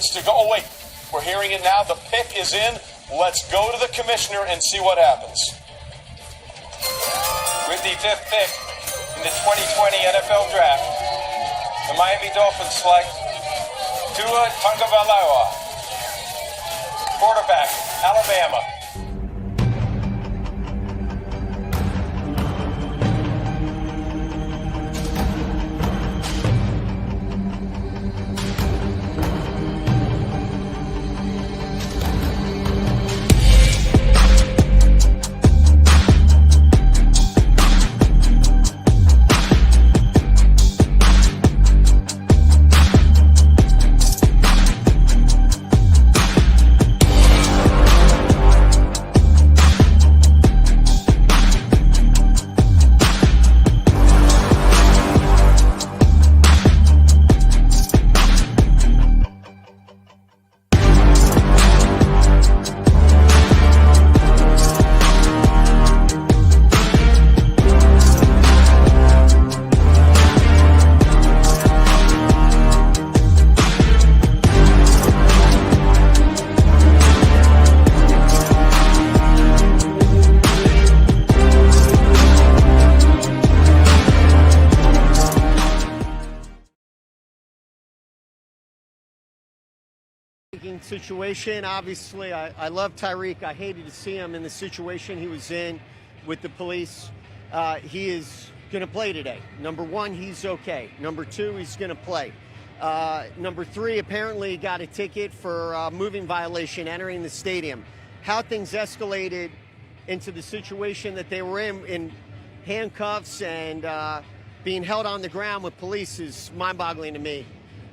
seconds to go. Oh, wait. We're hearing it now. The pick is in. Let's go to the commissioner and see what happens. With the 5th pick in the 2020 NFL Draft, the Miami Dolphins select Tua Tagovailoa, quarterback, Alabama. Situation. Obviously, I love Tyreek. I hated to see him in the situation he was in with the police. He is going to play today. Number one, he's okay. Number two, he's going to play. Number three, apparently he got a ticket for moving violation entering the stadium. How things escalated into the situation that they were in handcuffs and being held on the ground with police is mind-boggling to me.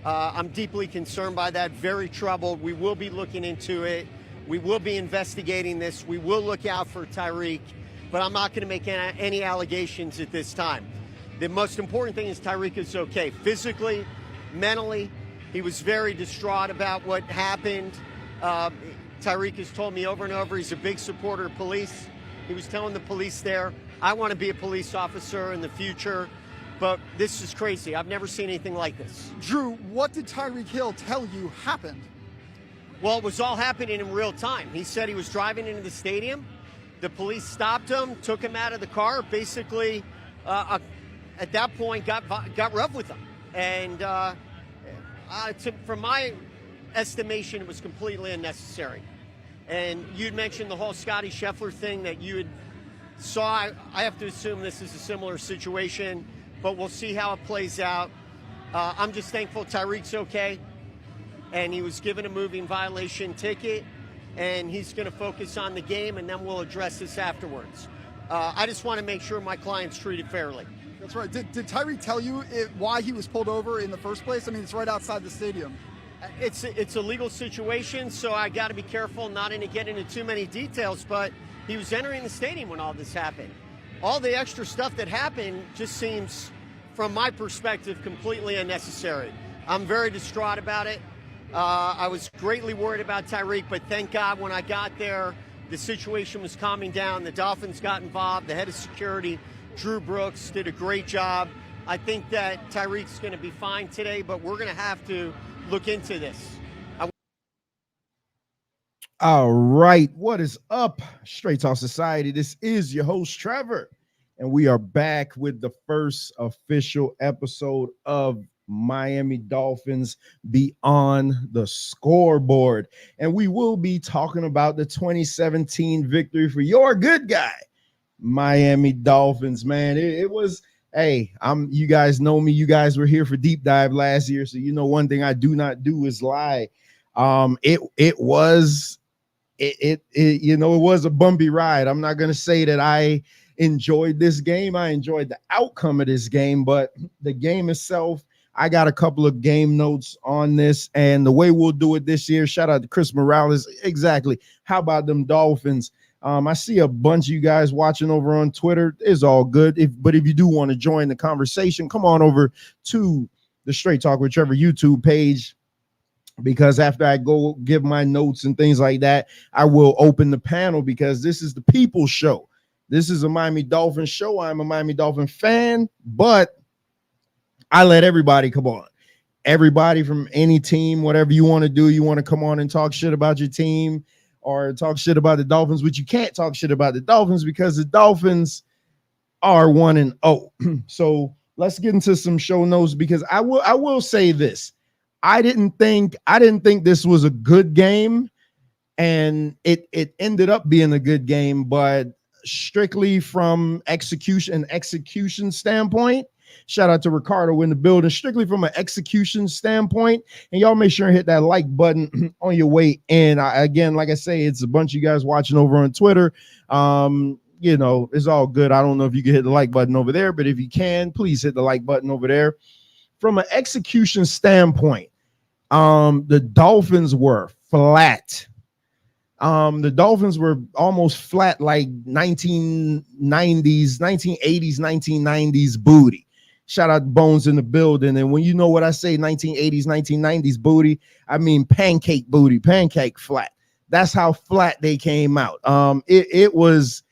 I'm deeply concerned by that, very troubled. We will be looking into it. We will be investigating this. We will look out for Tyreek, but I'm not going to make any allegations at this time. The most important thing is Tyreek is okay. Physically, mentally, he was very distraught about what happened. Tyreek has told me over and over he's a big supporter of police. He was telling the police there, I want to be a police officer in the future. But this is crazy. I've never seen anything like this. Drew, what did Tyreek Hill tell you happened? Well, it was all happening in real time. He said he was driving into the stadium. The police stopped him, took him out of the car, basically, at that point, got rough with him. And from my estimation, it was completely unnecessary. And you'd mentioned the whole Scotty Scheffler thing that you had saw. I have to assume this is a similar situation, but we'll see how it plays out. I'm just thankful Tyreek's okay, and he was given a moving violation ticket, and he's going to focus on the game, and then we'll address this afterwards. I just want to make sure my client's treated fairly. That's right. Did Tyreek tell you why he was pulled over in the first place? I mean, it's right outside the stadium. It's a legal situation, so I got to be careful not to get into too many details, but he was entering the stadium when all this happened. All the extra stuff that happened just seems, from my perspective, completely unnecessary. I'm very distraught about it. I was greatly worried about Tyreek, but thank God when I got there, the situation was calming down. The Dolphins got involved. The head of security, Drew Brooks, did a great job. I think that Tyreek's going to be fine today, but we're going to have to look into this. All right, what is up, Straight Talk Society? This is your host, Trevor, and we are back with the first official episode of Miami Dolphins Beyond the Scoreboard. And we will be talking about the 2017 victory for your good guy, Miami Dolphins, man. It was, hey, you guys know me. You guys were here for Deep Dive last year, so you know one thing I do not do is lie. It was a bumpy ride. I'm not going to say that I enjoyed this game. I enjoyed the outcome of this game, but the game itself, I got a couple of game notes on this, and the way we'll do it this year, shout out to Chris Morales. Exactly. How about them Dolphins? I see a bunch of you guys watching over on Twitter. It's all good. But if you do want to join the conversation, come on over to the Straight Talk with Trevor YouTube page, because after I go give my notes and things like that, I will open the panel, because this is the people's show. This is a Miami Dolphins show. I'm a Miami Dolphin fan, but I let everybody come on. everybody from any team, whatever you want to do. You want to come on and talk shit about your team or talk shit about the Dolphins, but you can't talk shit about the Dolphins because the Dolphins are 1-0. So let's get into some show notes, because I will say this. I didn't think this was a good game, and it ended up being a good game, but strictly from execution standpoint, shout out to Ricardo in the building, strictly from an execution standpoint, and y'all make sure and hit that like button on your way in. Again, like I say, it's a bunch of you guys watching over on Twitter. It's all good. I don't know if you can hit the like button over there, but if you can, please hit the like button over there. From an execution standpoint, the Dolphins were flat. The Dolphins were almost flat, like 1980s, 1990s booty. Shout out Bones in the building. And when you know what I say, 1980s, 1990s booty, I mean pancake booty, pancake flat. That's how flat they came out. It was,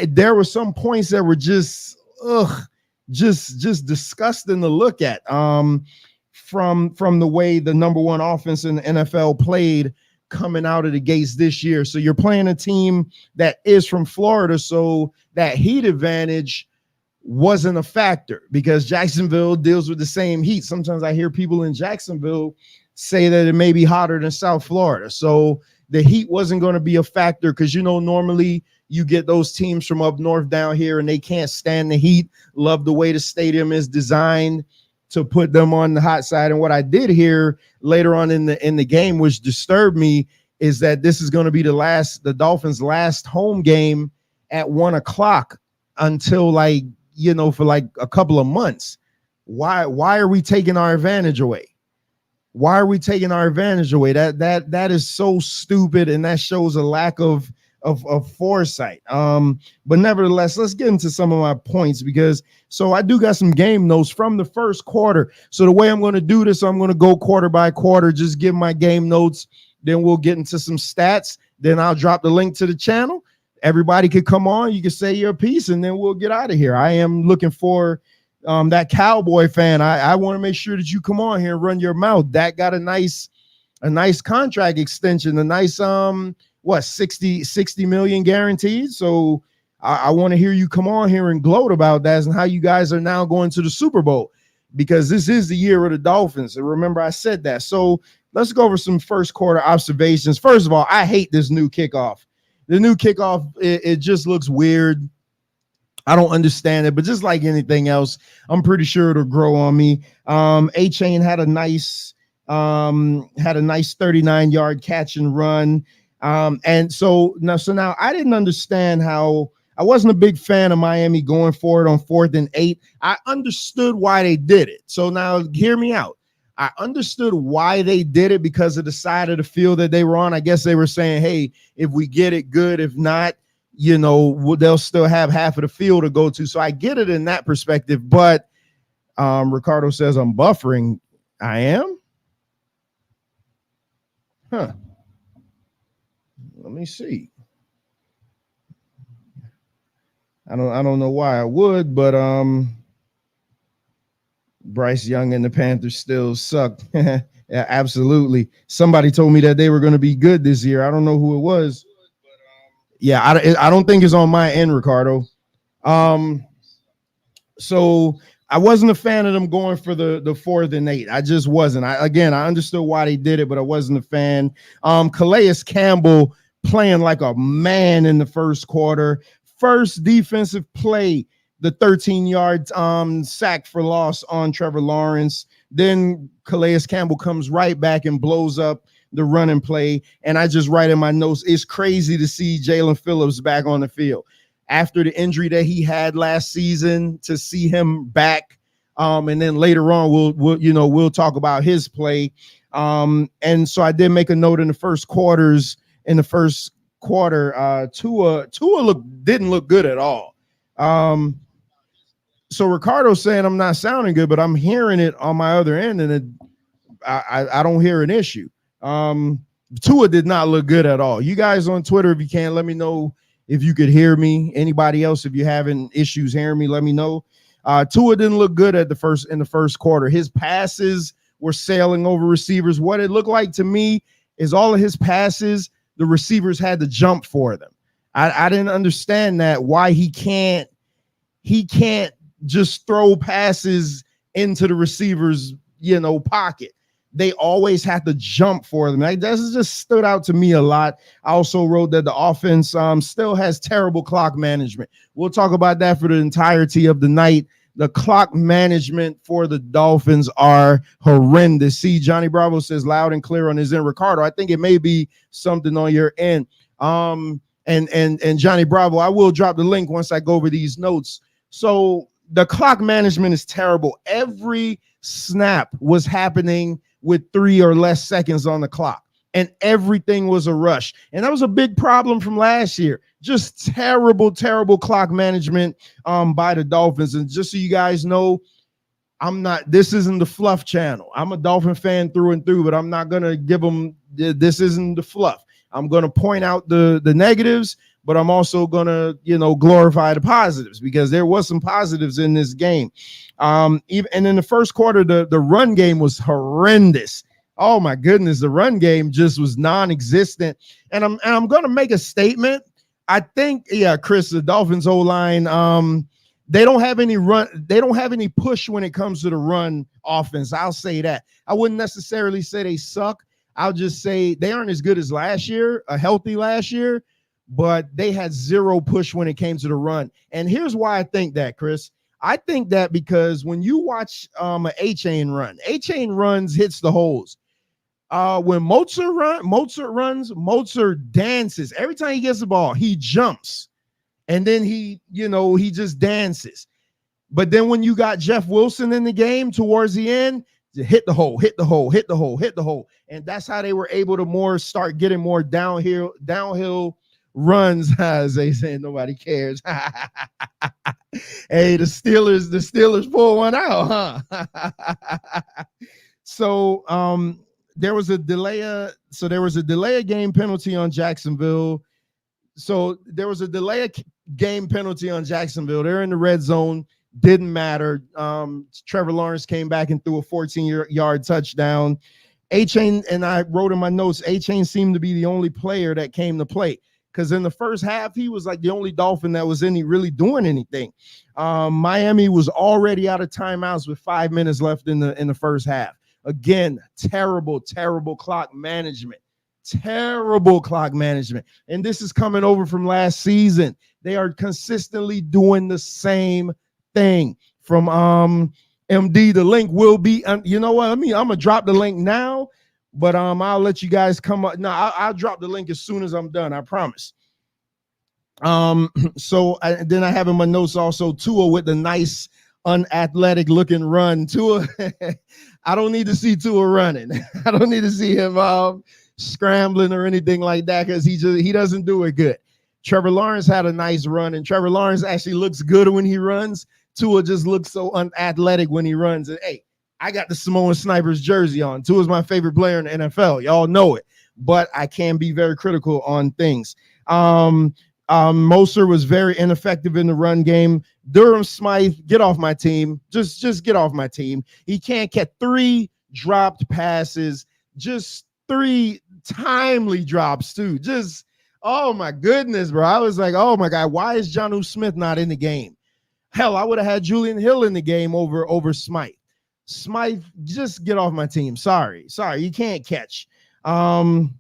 there were some points that were just disgusting to look at. From the way the number one offense in the NFL played coming out of the gates this year. So you're playing a team that is from Florida, so that heat advantage wasn't a factor because Jacksonville deals with the same heat. Sometimes I hear people in Jacksonville say that it may be hotter than South Florida. So the heat wasn't going to be a factor because, normally you get those teams from up north down here and they can't stand the heat, love the way the stadium is designed to put them on the hot side. And what I did hear later on in the game, which disturbed me, is that this is going to be the Dolphins' last home game at 1:00 until for like a couple of months. Why are we taking our advantage away? Why are we taking our advantage away? That is so stupid, and that shows a lack of foresight. But nevertheless, let's get into some of my points so I do got some game notes from the first quarter. So the way I'm going to do this, I'm going to go quarter by quarter, just give my game notes. Then we'll get into some stats. Then I'll drop the link to the channel. Everybody could come on. You can say your piece, and then we'll get out of here. I am looking for that Cowboy fan. I want to make sure that you come on here and run your mouth. That got a nice contract extension, a nice 60 million guaranteed. So I want to hear you come on here and gloat about that and how you guys are now going to the Super Bowl, because this is the year of the Dolphins. And remember, I said that. So let's go over some first quarter observations. First of all, I hate this new kickoff. The new kickoff, it just looks weird. I don't understand it, but just like anything else, I'm pretty sure it'll grow on me. A-Chain had a nice 39-yard catch and run. And so now I didn't understand how. I wasn't a big fan of Miami going for it on 4th and 8. I understood why they did it. So now hear me out. I understood why they did it because of the side of the field that they were on. I guess they were saying, hey, if we get it, good. If not, they'll still have half of the field to go to. So I get it in that perspective. But Ricardo says I'm buffering. I am? Huh. Let me see. I don't know why I would, but Bryce Young and the Panthers still suck. Yeah, absolutely. Somebody told me that they were going to be good this year. I don't know who it was. Yeah, I don't think it's on my end, Ricardo. So I wasn't a fan of them going for the 4th and 8. I just wasn't. I understood why they did it, but I wasn't a fan. Calais Campbell playing like a man in the first quarter. First defensive play, the 13-yard sack for loss on Trevor Lawrence. Then Calais Campbell comes right back and blows up the running play. And I just write in my notes, it's crazy to see Jalen Phillips back on the field. After the injury that he had last season, to see him back. And then later on, we'll talk about his play. And so I did make a note in the first quarter, Tua didn't look good at all. So Ricardo's saying I'm not sounding good, but I'm hearing it on my other end, and I don't hear an issue. Tua did not look good at all. You guys on Twitter, if you can, let me know if you could hear me. Anybody else, if you're having issues hearing me, let me know. Tua didn't look good in the first quarter. His passes were sailing over receivers. What it looked like to me is all of his passes, the receivers had to jump for them. I didn't understand that, why he can't just throw passes into the receiver's, pocket. They always have to jump for them. Like, that just stood out to me a lot. I also wrote that the offense still has terrible clock management. We'll talk about that for the entirety of the night. The clock management for the Dolphins are horrendous. See, Johnny Bravo says loud and clear on his end. Ricardo, I think it may be something on your end. And Johnny Bravo, I will drop the link once I go over these notes. So the clock management is terrible. Every snap was happening with 3 or less seconds on the clock, and everything was a rush. And that was a big problem from last year. Just terrible clock management by the Dolphins. And just so you guys know, this isn't the fluff channel. I'm a Dolphin fan through and through, but I'm not going to give them, this isn't the fluff. I'm going to point out the negatives, but I'm also going to, glorify the positives, because there was some positives in this game. And in the first quarter, the run game was horrendous. Oh my goodness, the run game just was non-existent. And I'm going to make a statement. I think, Chris, the Dolphins O-line, they don't have any run. They don't have any push when it comes to the run offense. I'll say that. I wouldn't necessarily say they suck. I'll just say they aren't as good as last year, a healthy last year, but they had zero push when it came to the run. And here's why I think that, Chris. I think that because when you watch an A-chain run, A-chain runs, hits the holes. When Mozart dances. Every time he gets the ball, he jumps. And then he just dances. But then when you got Jeff Wilson in the game towards the end, hit the hole. And that's how they were able to start getting more downhill runs, as they say. Nobody cares. Hey, the Steelers pull one out, huh? So there was a delay of game penalty on Jacksonville. So there was a delay of game penalty on Jacksonville. They're in the red zone. Didn't matter. Trevor Lawrence came back and threw a 14-yard touchdown. A-Chain, and I wrote in my notes, A-Chain seemed to be the only player that came to play, because in the first half, he was like the only Dolphin that was really doing anything. Miami was already out of timeouts with 5 minutes left in the first half. Again, terrible clock management. Terrible clock management. And this is coming over from last season. They are consistently doing the same thing. From MD, the link will be, you know what? I'm going to drop the link now, but I'll let you guys come up. No, I'll drop the link as soon as I'm done. I promise. Then I have in my notes also Tua with the nice unathletic looking run. Tua, I don't need to see Tua running. I don't need to see him scrambling or anything like that, because he doesn't do it good. Trevor Lawrence had a nice run, and Trevor Lawrence actually looks good when he runs. Tua just looks so unathletic when he runs. And hey, I got the Samoan Snipers jersey on. Tua's my favorite player in the NFL. Y'all know it, but I can be very critical on things. Moser was very ineffective in the run game. Durham Smythe, get off my team. Just get off my team. He can't catch 3 dropped passes, just 3 timely drops too. Just, oh my goodness, bro. I was like, oh my God, why is Jonnu Smith not in the game? Hell, I would have had Julian Hill in the game over Smythe. Smythe, just get off my team. Sorry, you can't catch. 3rd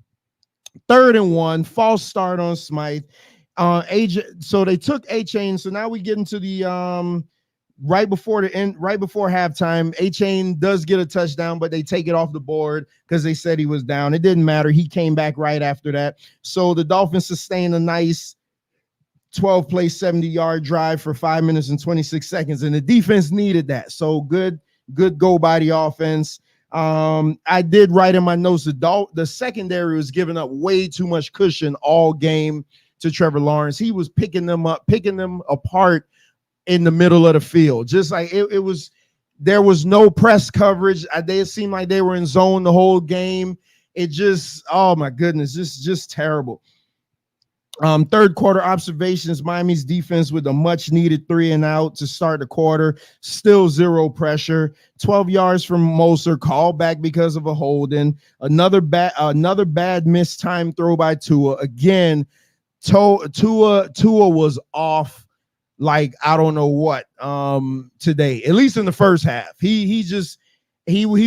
and 1, false start on Smythe. So they took A-Chain. So now we get into the right before halftime. A-Chain does get a touchdown, but they take it off the board because they said he was down. It didn't matter. He came back right after that. So the Dolphins sustained a nice 12-play, 70-yard drive for 5 minutes and 26 seconds, and the defense needed that. So good go by the offense. I did write in my notes the secondary was giving up way too much cushion all game to Trevor Lawrence. He was picking them apart in the middle of the field. Just like it was, there was no press coverage. It seemed like they were in zone the whole game. It just, oh my goodness, just terrible. Third quarter observations, Miami's defense with a much needed 3 and out to start the quarter, still zero pressure, 12 yards from Moser, called back because of a holding, another bad missed time throw by Tua. Again, Tua was off like I don't know what today, at least in the first half. He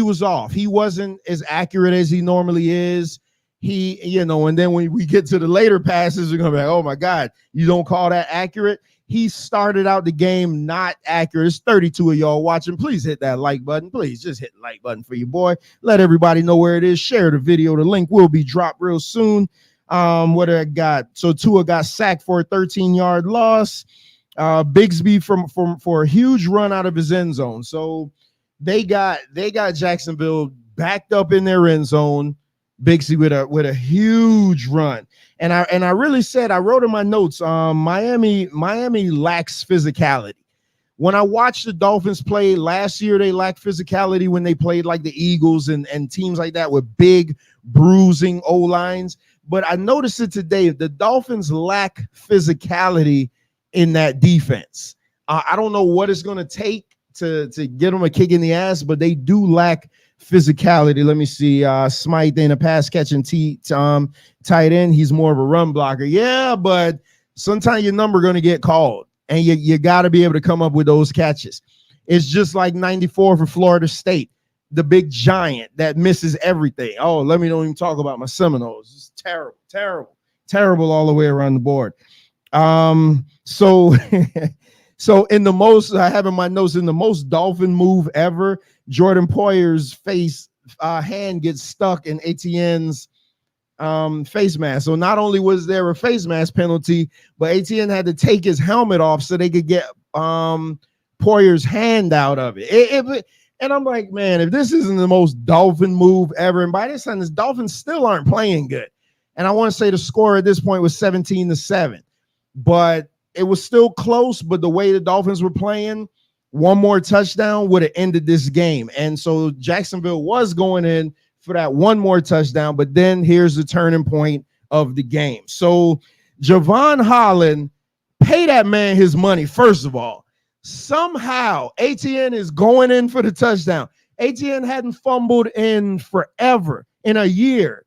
was off. He wasn't as accurate as he normally is. And then when we get to the later passes, we're gonna be like, oh my God, you don't call that accurate? He started out the game not accurate. It's 32 of y'all watching. Please hit that like button. Please just hit the like button for your boy. Let everybody know where it is. Share the video. The link will be dropped real soon. What I got? So Tua got sacked for a 13-yard loss. Bigsby for a huge run out of his end zone. So they got Jacksonville backed up in their end zone. Bigsby with a huge run. And I really said, I wrote in my notes, Miami lacks physicality. When I watched the Dolphins play last year, they lacked physicality when they played like the Eagles and teams like that with big bruising O-lines. But I noticed it today. The Dolphins lack physicality in that defense. I don't know what it's going to take to get them a kick in the ass, but they do lack physicality. Let me see. Smythe ain't a pass catching tight end. He's more of a run blocker. Yeah, but sometimes your number going to get called, and you got to be able to come up with those catches. It's just like 94 for Florida State, the big giant that misses everything. Oh, let me don't even talk about my Seminoles. It's terrible all the way around the board. So in the most, I have in my notes, in the most Dolphin move ever, Jordan Poyer's hand gets stuck in Etienne's face mask. So not only was there a face mask penalty, but Etienne had to take his helmet off so they could get Poyer's hand out of it. And I'm like, man, if this isn't the most Dolphin move ever, and by this time, the Dolphins still aren't playing good. And I want to say the score at this point was 17-7, but it was still close. But the way the Dolphins were playing, one more touchdown would have ended this game. And so Jacksonville was going in for that one more touchdown, but then here's the turning point of the game. So Javon Holland, pay that man his money, first of all. Somehow Etienne is going in for the touchdown. Etienne hadn't fumbled in forever, in a year.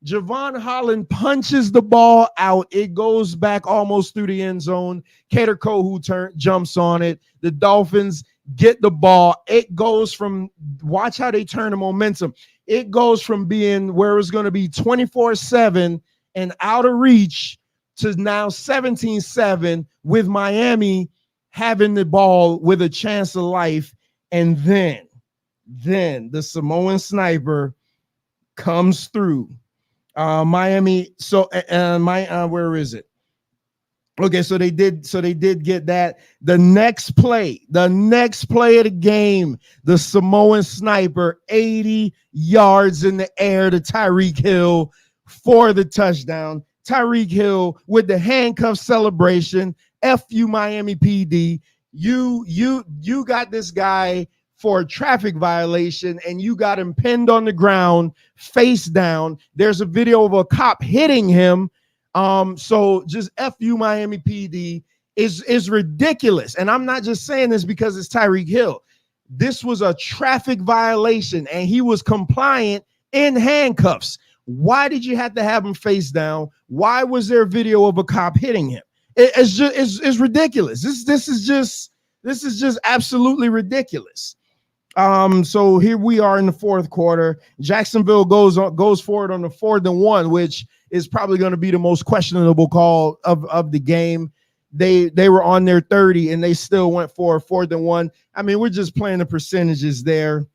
Javon Holland punches the ball out. It goes back almost through the end zone. Kader Kohu jumps on it. The Dolphins get the ball. It goes from, watch how they turn the momentum. It goes from being where it's going to be 24-7 and out of reach to now 17-7 with Miami having the ball with a chance of life. And then the Samoan sniper comes through. Miami. So where is it? Okay, so they did get that. The next play of the game, the Samoan sniper, 80 yards in the air to Tyreek Hill for the touchdown. Tyreek Hill with the handcuff celebration. F you, Miami PD. You got this guy for a traffic violation, and you got him pinned on the ground, face down. There's a video of a cop hitting him. So just F you, Miami PD is ridiculous. And I'm not just saying this because it's Tyreek Hill. This was a traffic violation, and he was compliant in handcuffs. Why did you have to have him face down? Why was there a video of a cop hitting him? It's ridiculous. This is just absolutely ridiculous. So here we are in the fourth quarter. Jacksonville goes forward on the 4th and 1, which is probably going to be the most questionable call of the game. They were on their 30 and they still went for a 4th and 1. I mean, we're just playing the percentages there.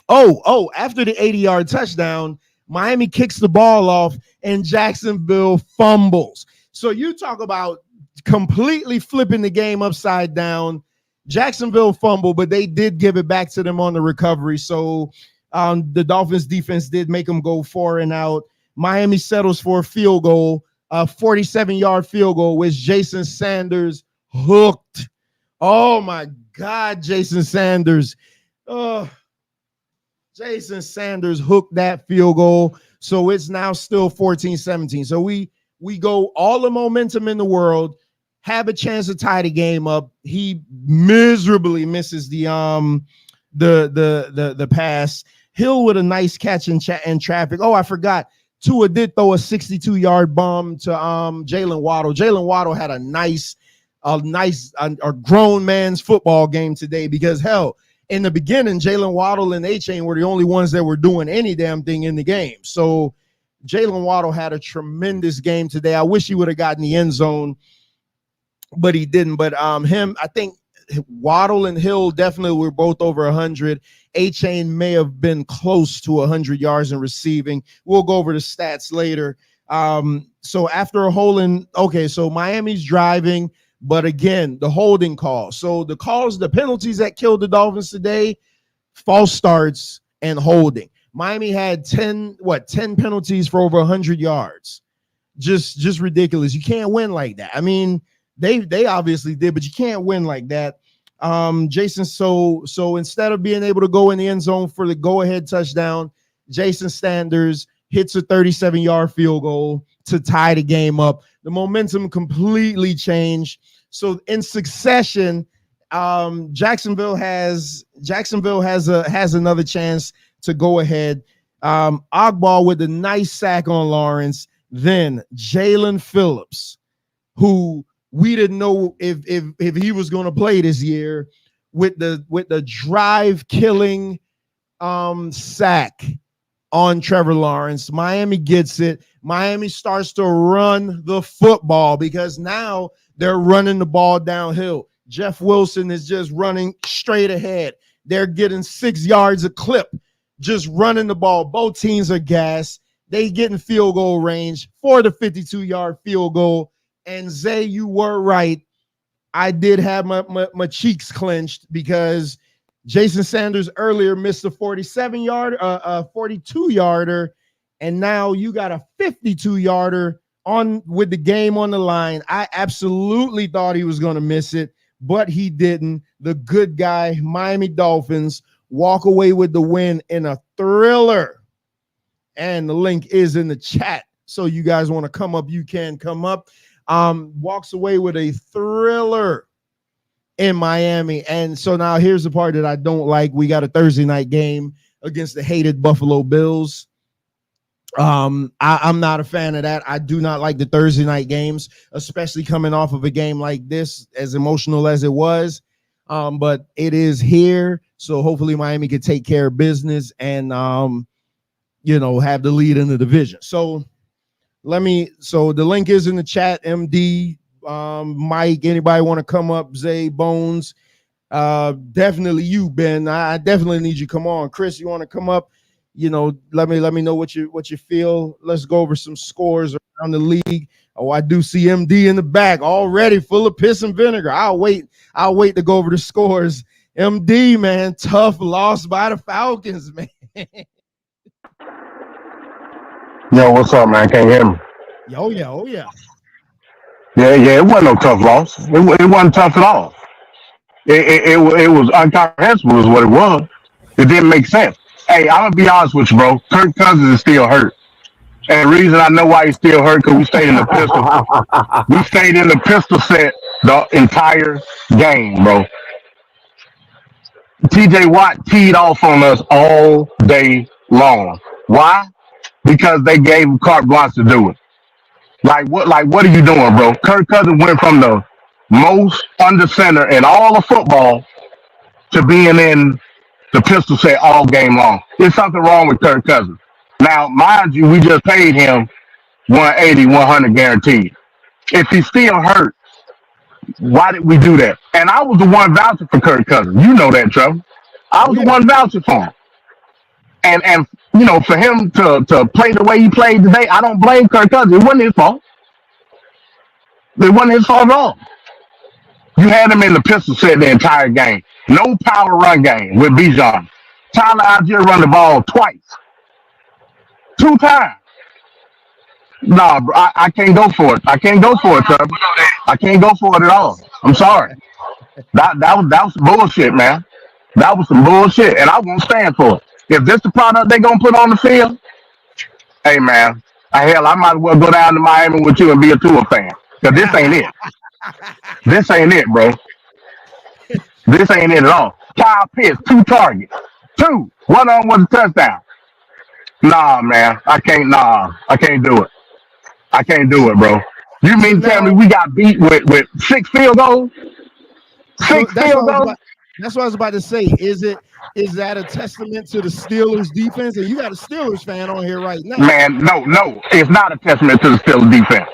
After the 80-yard touchdown, Miami kicks the ball off and Jacksonville fumbles. So you talk about completely flipping the game upside down. Jacksonville fumbled, but they did give it back to them on the recovery. So the Dolphins defense did make them go 4 and out. Miami settles for a field goal, a 47-yard field goal, which Jason Sanders hooked. Oh, my God, Jason Sanders. Jason Sanders hooked that field goal. So it's now still 14-17. So we We go all the momentum in the world, have a chance to tie the game up. He miserably misses the pass. Hill with a nice catch in traffic. Oh, I forgot. Tua did throw a 62-yard bomb to Jalen Waddle. Jalen Waddle had a grown man's football game today because, hell, in the beginning, Jalen Waddle and A-Chain were the only ones that were doing any damn thing in the game. So Jalen Waddle had a tremendous game today. I wish he would have gotten the end zone, but he didn't. But I think Waddle and Hill definitely were both over 100. A-Chain may have been close to 100 yards in receiving. We'll go over the stats later. So after a holding, so Miami's driving, but again, the holding call. So the penalties that killed the Dolphins today, false starts and holding. Miami had 10 penalties for over 100 yards. Just ridiculous. You can't win like that. I mean, they obviously did, but you can't win like that. Jason, so instead of being able to go in the end zone for the go-ahead touchdown, Jason Sanders hits a 37-yard field goal to tie the game up. The momentum completely changed. So in succession, Jacksonville has another chance to go ahead. Ogbah with a nice sack on Lawrence. Then Jalen Phillips, who we didn't know if he was going to play this year, with the drive killing sack on Trevor Lawrence. Miami gets it. Miami starts to run the football because now they're running the ball downhill. Jeff Wilson is just running straight ahead. They're getting 6 yards a clip, just running the ball. Both teams are gassed. They get in field goal range for the 52-yard field goal. And Zay, you were right. I did have my cheeks clenched because Jason Sanders earlier missed a 42-yarder, and now you got a 52-yarder on with the game on the line. I absolutely thought he was going to miss it, but he didn't. The good guy, Miami Dolphins, walk away with the win in a thriller. And the link is in the chat. So you guys want to come up, you can come up. Walks away with a thriller in Miami. And so now here's the part that I don't like. We got a Thursday night game against the hated Buffalo Bills. I'm not a fan of that. I do not like the Thursday night games, especially coming off of a game like this, as emotional as it was. But it is here. So hopefully Miami can take care of business and, have the lead in the division. So the link is in the chat. MD, Mike, anybody want to come up? Zay, Bones, definitely you, Ben. I definitely need you. Come on, Chris, you want to come up? Let me know what you feel. Let's go over some scores around the league. Oh, I do see MD in the back already, full of piss and vinegar. I'll wait to go over the scores. MD, man, tough loss by the Falcons, man. Yo, what's up, man? Can't you hear me? Oh yeah. Yeah, it wasn't no tough loss. It wasn't tough at all. It was incomprehensible is what it was. It didn't make sense. Hey, I'm going to be honest with you, bro. Kirk Cousins is still hurt. And the reason I know why he's still hurt, because we stayed in the pistol. We stayed in the pistol set the entire game, bro. TJ Watt teed off on us all day long. Why? Because they gave him carte blanche to do it. Like what are you doing, bro? Kirk Cousins went from the most under center in all of football to being in the pistol set all game long. There's something wrong with Kirk Cousins. Now, mind you, we just paid him 180, 100 guaranteed. If he's still hurt, why did we do that? And I was the one vouching for Kirk Cousins. You know that, Trevor. I was the one vouching for him. And for him to play the way he played today, I don't blame Kirk Cousins. It wasn't his fault. It wasn't his fault at all. You had him in the pistol set the entire game. No power run game with Bijan. Tyler Algier run the ball twice. 2 times. Nah, bro, I can't go for it. I can't go for it, Trevor. I can't go for it at all. I'm sorry. That was some bullshit, man. That was some bullshit, and I won't stand for it. If this the product they gonna put on the field, hey man, Hell, I might as well go down to Miami with you and be a Tua fan. Because this ain't it. This ain't it, bro. This ain't it at all. Kyle Pitts, 2 targets. 2. One of them was a touchdown. Nah, man. I can't do it. I can't do it, bro. You mean tell me we got beat with 6 field goals? So 6 field goals? that's what I was about to say. Is that a testament to the Steelers defense? And you got a Steelers fan on here right now. Man, no. It's not a testament to the Steelers defense.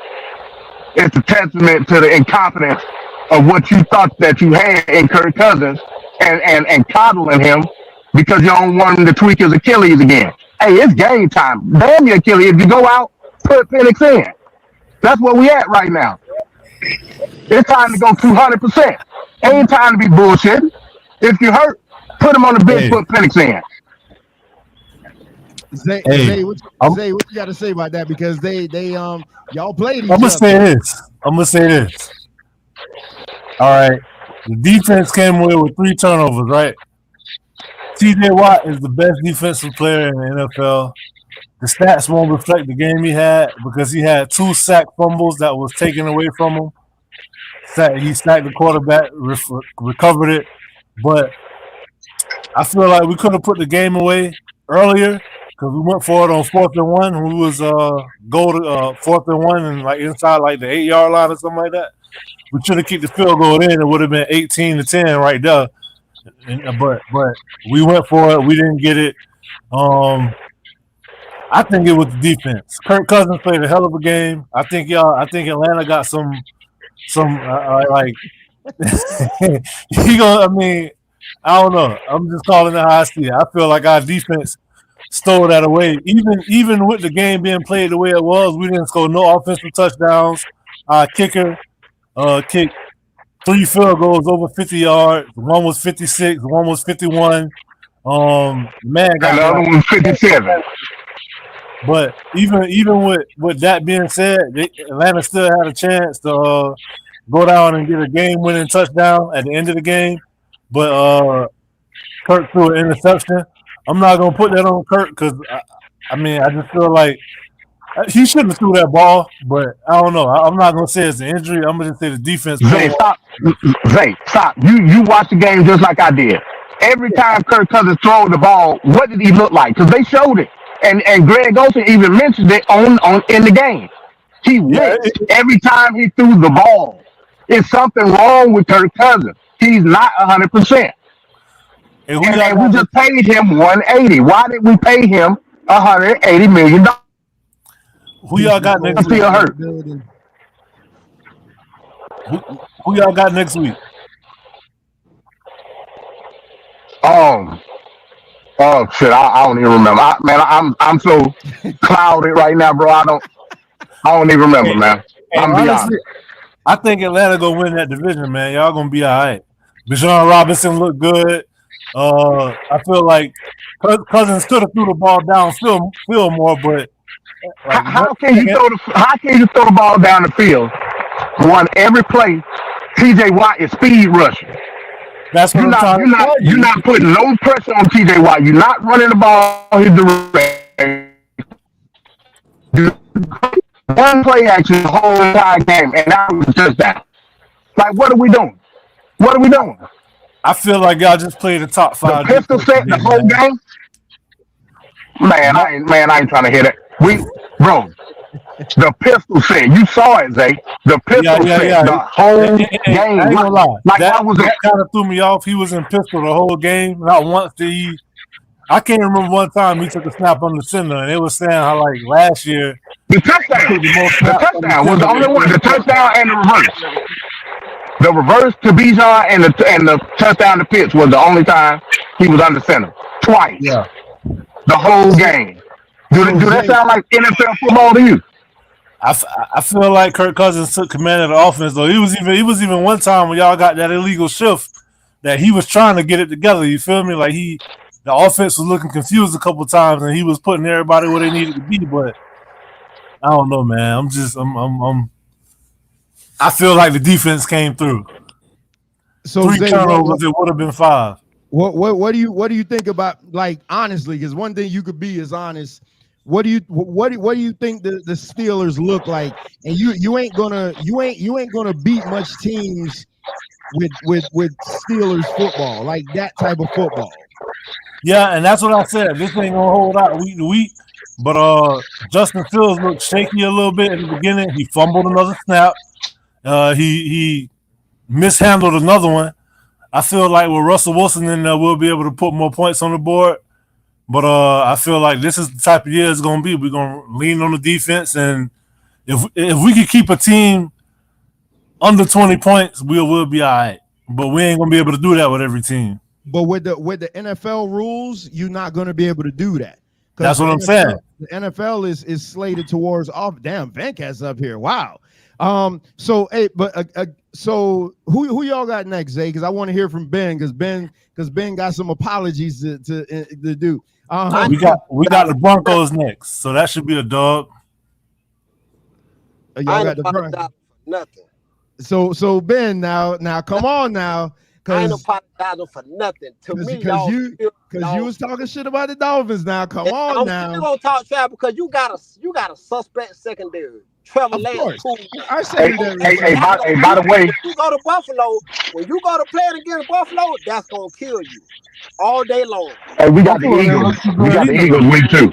It's a testament to the incompetence of what you thought that you had in Kirk Cousins and coddling him because you don't want him to tweak his Achilles again. Hey, it's game time. Damn your Achilles. If you go out, put Penix in. That's where we at right now. It's time to go 200%. Ain't time to be bullshitting. If you hurt, put him on the bench, put Penix in. Zay, what you got to say about that? Because they y'all played each I'm other. gonna say this. All right, the defense came away with 3 turnovers. Right, T.J. Watt is the best defensive player in the NFL. The stats won't reflect the game he had because he had 2 sack fumbles that was taken away from him. He sacked the quarterback, recovered it, but I feel like we could have put the game away earlier because we went for it on 4th and 1. We was go to 4th and 1 and like inside like the 8-yard line or something like that. We should have kicked the field goal in. It would have been 18-10 right there. But we went for it. We didn't get it. I think it was the defense. Kirk Cousins played a hell of a game. I think Atlanta got some like he gonna. I mean, I don't know. I'm just calling it how I see it. I feel like our defense stole that away. Even with the game being played the way it was, we didn't score no offensive touchdowns. Our kicker kicked 3 field goals over 50 yards. One was 56. One was 51. Man got another one 57. But even with that being said, Atlanta still had a chance to go down and get a game-winning touchdown at the end of the game. But Kirk threw an interception. I'm not gonna put that on Kirk because I just feel like he shouldn't have threw that ball. But I don't know. I'm not gonna say it's an injury. I'm gonna say the defense. Zay, stop. You watch the game just like I did. Every time Kirk Cousins throw the ball, what did he look like? Because they showed it. And Greg Olsen even mentioned it on in the game. He went every time he threw the ball. It's something wrong with Kirk Cousins. He's not 100%. And we just paid him 180. Why did we pay him $180 million? Who y'all got next week? Still hurt. Who y'all got next week? Oh shit! I don't even remember. I'm so clouded right now, bro. I don't even remember, man. I'm honestly, I think Atlanta gonna win that division, man. Y'all gonna be all right. Bijan Robinson looked good. I feel like Cousins could have threw the ball down still more, but like, how can you throw the ball down the field? On every play, T.J. Watt is speed rushing. That's what you're not putting no pressure on T.J. Watt. You're not running the ball his direction. One play action the whole entire game, and that was just that. Like, what are we doing? I feel like y'all just played the top 5. The pistol set the whole game. Man, I ain't trying to hit it. The pistol set. You saw it, Zay. The pistol set the whole game. I ain't gonna lie. Like that kind of threw me off. He was in pistol the whole game. Not once did he. I can't remember one time he took a snap on the center, and it was saying how like last year the touchdown was the only one. The touchdown and the reverse. The reverse to Bijan and the touchdown to Pitts was the only time he was under center. Twice. Yeah. The whole game. Do that sound like NFL football to you? I feel like Kirk Cousins took command of the offense though. He was even one time when y'all got that illegal shift that he was trying to get it together. You feel me? Like the offense was looking confused a couple times and he was putting everybody where they needed to be. But I don't know, man. I feel like the defense came through. So 3 turnovers, it would have been 5. What do you think about, like, honestly? Because one thing you could be is honest. What do you think the Steelers look like? And you ain't gonna beat much teams with Steelers football, like that type of football. Yeah, and that's what I said. This ain't gonna hold out week to week. But Justin Fields looked shaky a little bit in the beginning. He fumbled another snap. He mishandled another one. I feel like with Russell Wilson in there, we'll be able to put more points on the board. But I feel like this is the type of year it's going to be. We're going to lean on the defense, and if we could keep a team under 20 points, we'll be all right. But we ain't going to be able to do that with every team. But with the NFL rules, you're not going to be able to do that. That's what I'm saying. The NFL is slated towards off. Damn, Vancast up here. Wow. So who y'all got next, Zay? Because I want to hear from Ben. Because Ben got some apologies to do. We got the Broncos next, so that should be a dub. Y'all got the Broncos. Nothing. So Ben, now come on now. I ain't apologizing for nothing. To me, because you was talking shit about the Dolphins. Now, come on now. I'm gonna talk trash because you got a suspect secondary. Trevor Lance. I say by the way, you go to Buffalo, when you go to play against Buffalo, that's gonna kill you all day long. Hey, we got the Eagles. We got the Eagles week 2.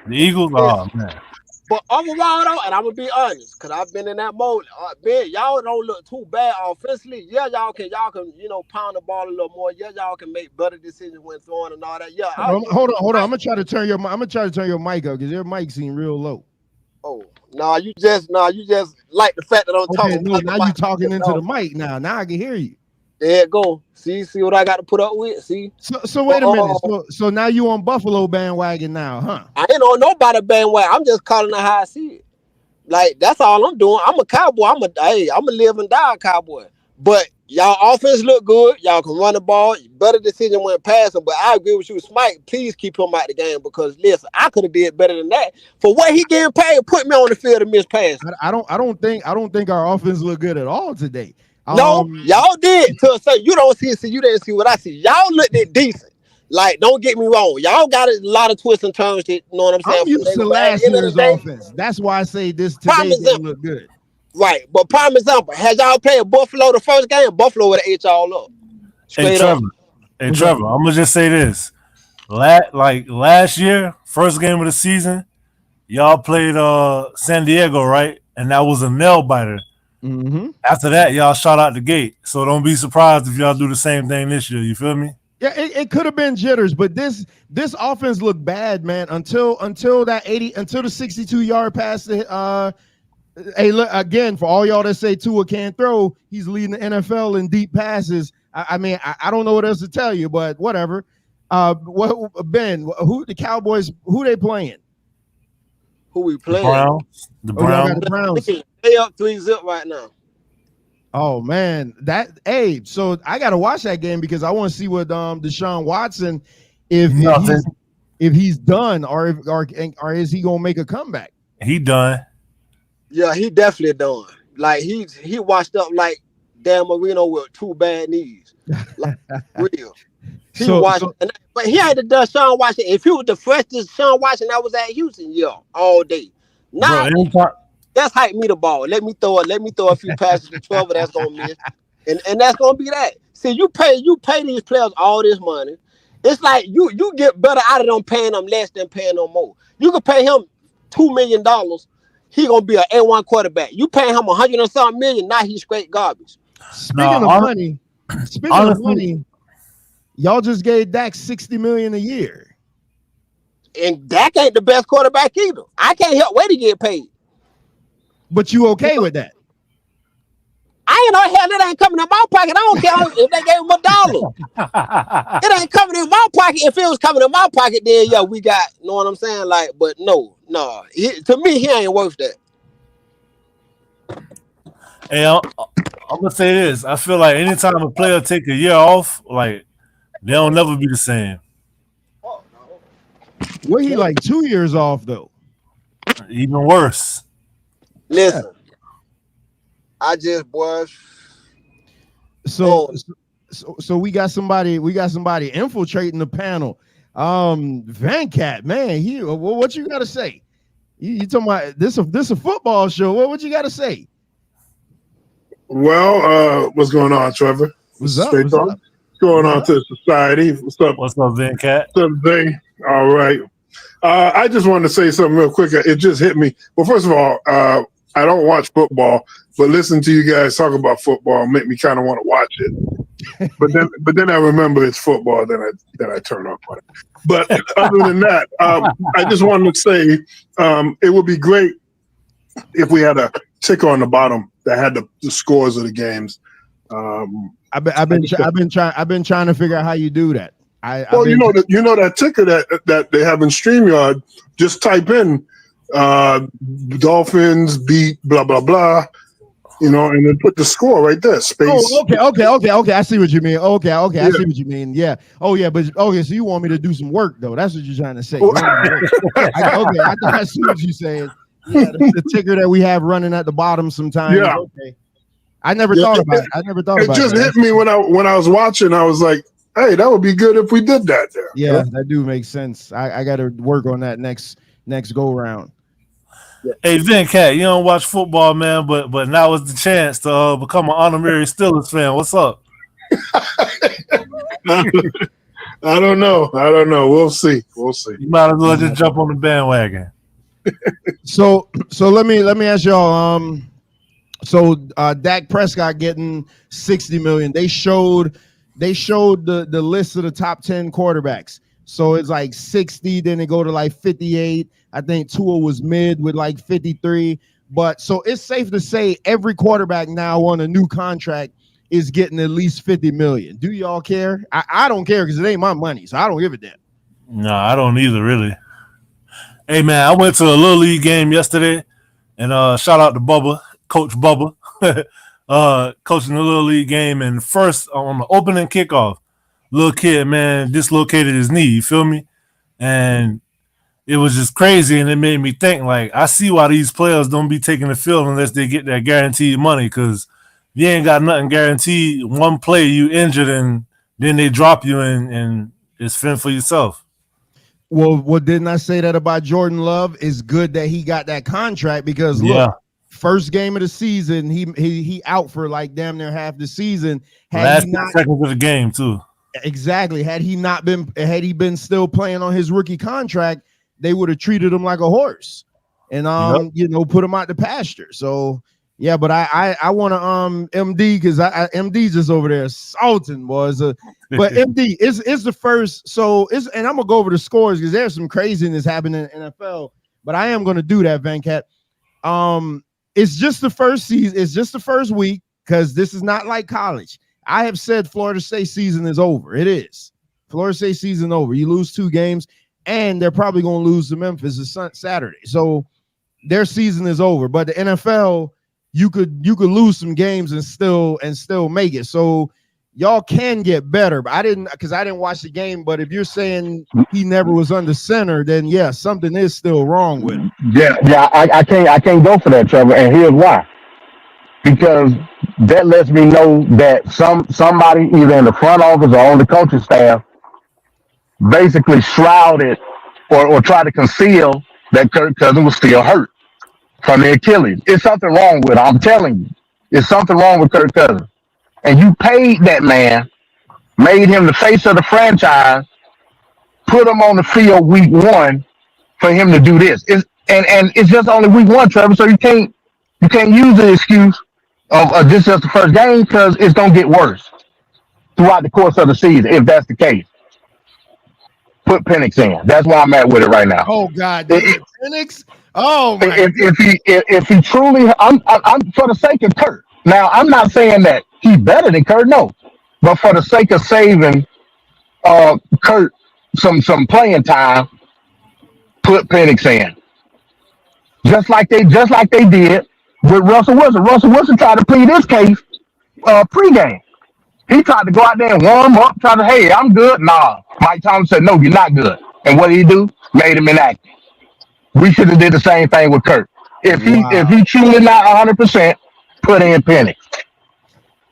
The Eagles, oh man. But overall, though, and I'm gonna be honest, cause I've been in that mode. Man, y'all don't look too bad offensively. Yeah, y'all can pound the ball a little more. Yeah, y'all can make better decisions when throwing and all that. Yeah. Hold on. I'm gonna try to turn your mic up because your mic seems real low. Oh, no, you just like the fact that I'm talking. No, now you talking into the mic now. Now I can hear you. There it go. See what I got to put up with? See? So wait a minute. So now you on Buffalo bandwagon now, huh? I ain't on nobody bandwagon. I'm just calling it how I see it. Like, that's all I'm doing. I'm a cowboy. I'm a live and die cowboy. But y'all offense look good. Y'all can run the ball. Better decision when passing. But I agree with you, Smite. Please keep him out the game because listen, I could have did better than that. For what he getting paid, put me on the field and miss pass. I don't think our offense look good at all today. No, y'all did. So you don't see it, so you didn't see what I see. Y'all looked it decent. Like, don't get me wrong. Y'all got a lot of twists and turns. You know what I'm saying? I'm used to last year's offense. That's why I say this today didn't look good. Right. But prime example, had y'all played Buffalo the first game, Buffalo would have ate y'all up. Hey, Trevor, I'm going to just say this. Last year, first game of the season, y'all played San Diego, right? And that was a nail biter. Mm-hmm. After that, y'all shot out the gate. So don't be surprised if y'all do the same thing this year. You feel me? Yeah, it could have been jitters, but this offense looked bad, man. Until the 62-yard pass. Hey, look again for all y'all that say Tua can't throw. He's leading the NFL in deep passes. I mean, I don't know what else to tell you, but whatever. Ben, who the Cowboys? Who they playing? Who we playing? The Browns. The Browns. They up 3-0 right now. Oh man, so I gotta watch that game because I want to see what Deshaun Watson if he's done or is he gonna make a comeback? He done. Yeah, he definitely done. Like he washed up like Dan Marino with 2 bad knees. Like real. But he had to done Sean Watson. If he was the freshest Sean Watson that was at Houston, all day. Now that's hype me the ball. Let me throw a few passes to Trevor that's gonna miss. And that's gonna be that. See, you pay these players all this money. It's like you get better out of them paying them less than paying them more. You can pay him $2 million. He gonna be an A1 quarterback. You pay him $100 and something million. Now he's straight garbage. Speaking of money, y'all just gave Dak $60 million a year, and Dak ain't the best quarterback either. I can't help wait to get paid. But you okay with that? I ain't no hell. It ain't coming in my pocket. I don't care if they gave him $1. It ain't coming in my pocket. If it was coming in my pocket, then we got. You know what I'm saying? Like, but no. To me, he ain't worth that. Hey, I'm gonna say this. I feel like anytime a player take a year off, like they'll never be the same. Well, he like 2 years off though. Even worse. Listen, I just was. So we got somebody infiltrating the panel. Van man, what you got to say? You talking about this a football show? What you got to say? Well, what's going on, Trevor? What's up? What's going on to society? What's up? What's up, Van Cat? What's up, thing? All right. I just wanted to say something real quick. It just hit me. Well, first of all, I don't watch football, but listen to you guys talk about football make me kind of want to watch it. but then I remember it's football. Then I turn off on it. But other than that, I just wanted to say it would be great if we had a ticker on the bottom that had the scores of the games. I've been trying to figure out how you do that. You know that ticker that they have in StreamYard. Just type in Dolphins beat blah blah blah, and then put the score right there. Space. Oh, okay. I see what you mean. Okay. I see what you mean. Yeah. Oh, yeah. But okay. So you want me to do some work though? That's what you're trying to say. I see what you're saying. Yeah, the ticker that we have running at the bottom sometimes. Yeah. Okay. I never thought about it. It just hit me when I was watching. I was like, hey, that would be good if we did that there. Yeah, that do make sense. I got to work on that next go round. Hey, Vin Cat, you don't watch football, man, but now is the chance to become an honorary Steelers fan. What's up? I don't know. We'll see. You might as well just jump on the bandwagon. So let me ask y'all. So Dak Prescott getting $60 million. They showed the list of the top 10 quarterbacks. So it's like 60, then they go to like 58. I think Tua was mid with like 53. But so it's safe to say every quarterback now on a new contract is getting at least $50 million. Do y'all care? I don't care because it ain't my money, so I don't give a damn. No, I don't either, really. Hey, man, I went to a Little League game yesterday, and shout out to Bubba, Coach Bubba, coaching the Little League game. And first, on the opening kickoff, little kid, man, dislocated his knee, you feel me? And it was just crazy, and it made me think, like, I see why these players don't be taking the field unless they get that guaranteed money, because you ain't got nothing guaranteed. One play, you injured, and then they drop you, and it's fend for yourself. Well, didn't I say that about Jordan Love? It's good that he got that contract because, look, first game of the season, he out for like damn near half the season. Last seconds of the game, too. Exactly. Had he been still playing on his rookie contract, they would have treated him like a horse and put him out the pasture. So yeah, but I want to MD because MD's just over there salting, boys. But MD is the first. So and I'm gonna go over the scores because there's some craziness happening in the NFL. But I am gonna do that, Van Cat. It's just the first season. It's just the first week because this is not like college. I have said Florida State season is over. It is. Florida State season over. You lose 2 games, and they're probably going to lose to Memphis this Saturday. So their season is over. But the NFL, you could lose some games and still make it. So y'all can get better. But I didn't watch the game. But if you're saying he never was under center, then yeah, something is still wrong with him. Yeah, I can't go for that, Trevor. And here's why. Because that lets me know that somebody either in the front office or on the coaching staff basically shrouded or tried to conceal that Kirk Cousins was still hurt from the Achilles. It's something wrong with it. I'm telling you. It's something wrong with Kirk Cousins. And you paid that man, made him the face of the franchise, put him on the field week 1 for him to do this. And it's just only week 1, Trevor, so you can't use the excuse of this is the first game because it's going to get worse throughout the course of the season if that's the case. Put Penix in. That's where I'm at with it right now. Oh God, Penix! Oh my! If he truly, I'm for the sake of Kurt. Now I'm not saying that he's better than Kurt, no, but for the sake of saving Kurt some playing time, put Penix in. Just like they did with Russell Wilson. Russell Wilson tried to plead his case pregame. He tried to go out there and warm up, try to, hey, I'm good. Nah. Mike Thomas said, no, you're not good. And what did he do? Made him inactive. We should have did the same thing with Kurt. If he truly not 100%, put in Penix.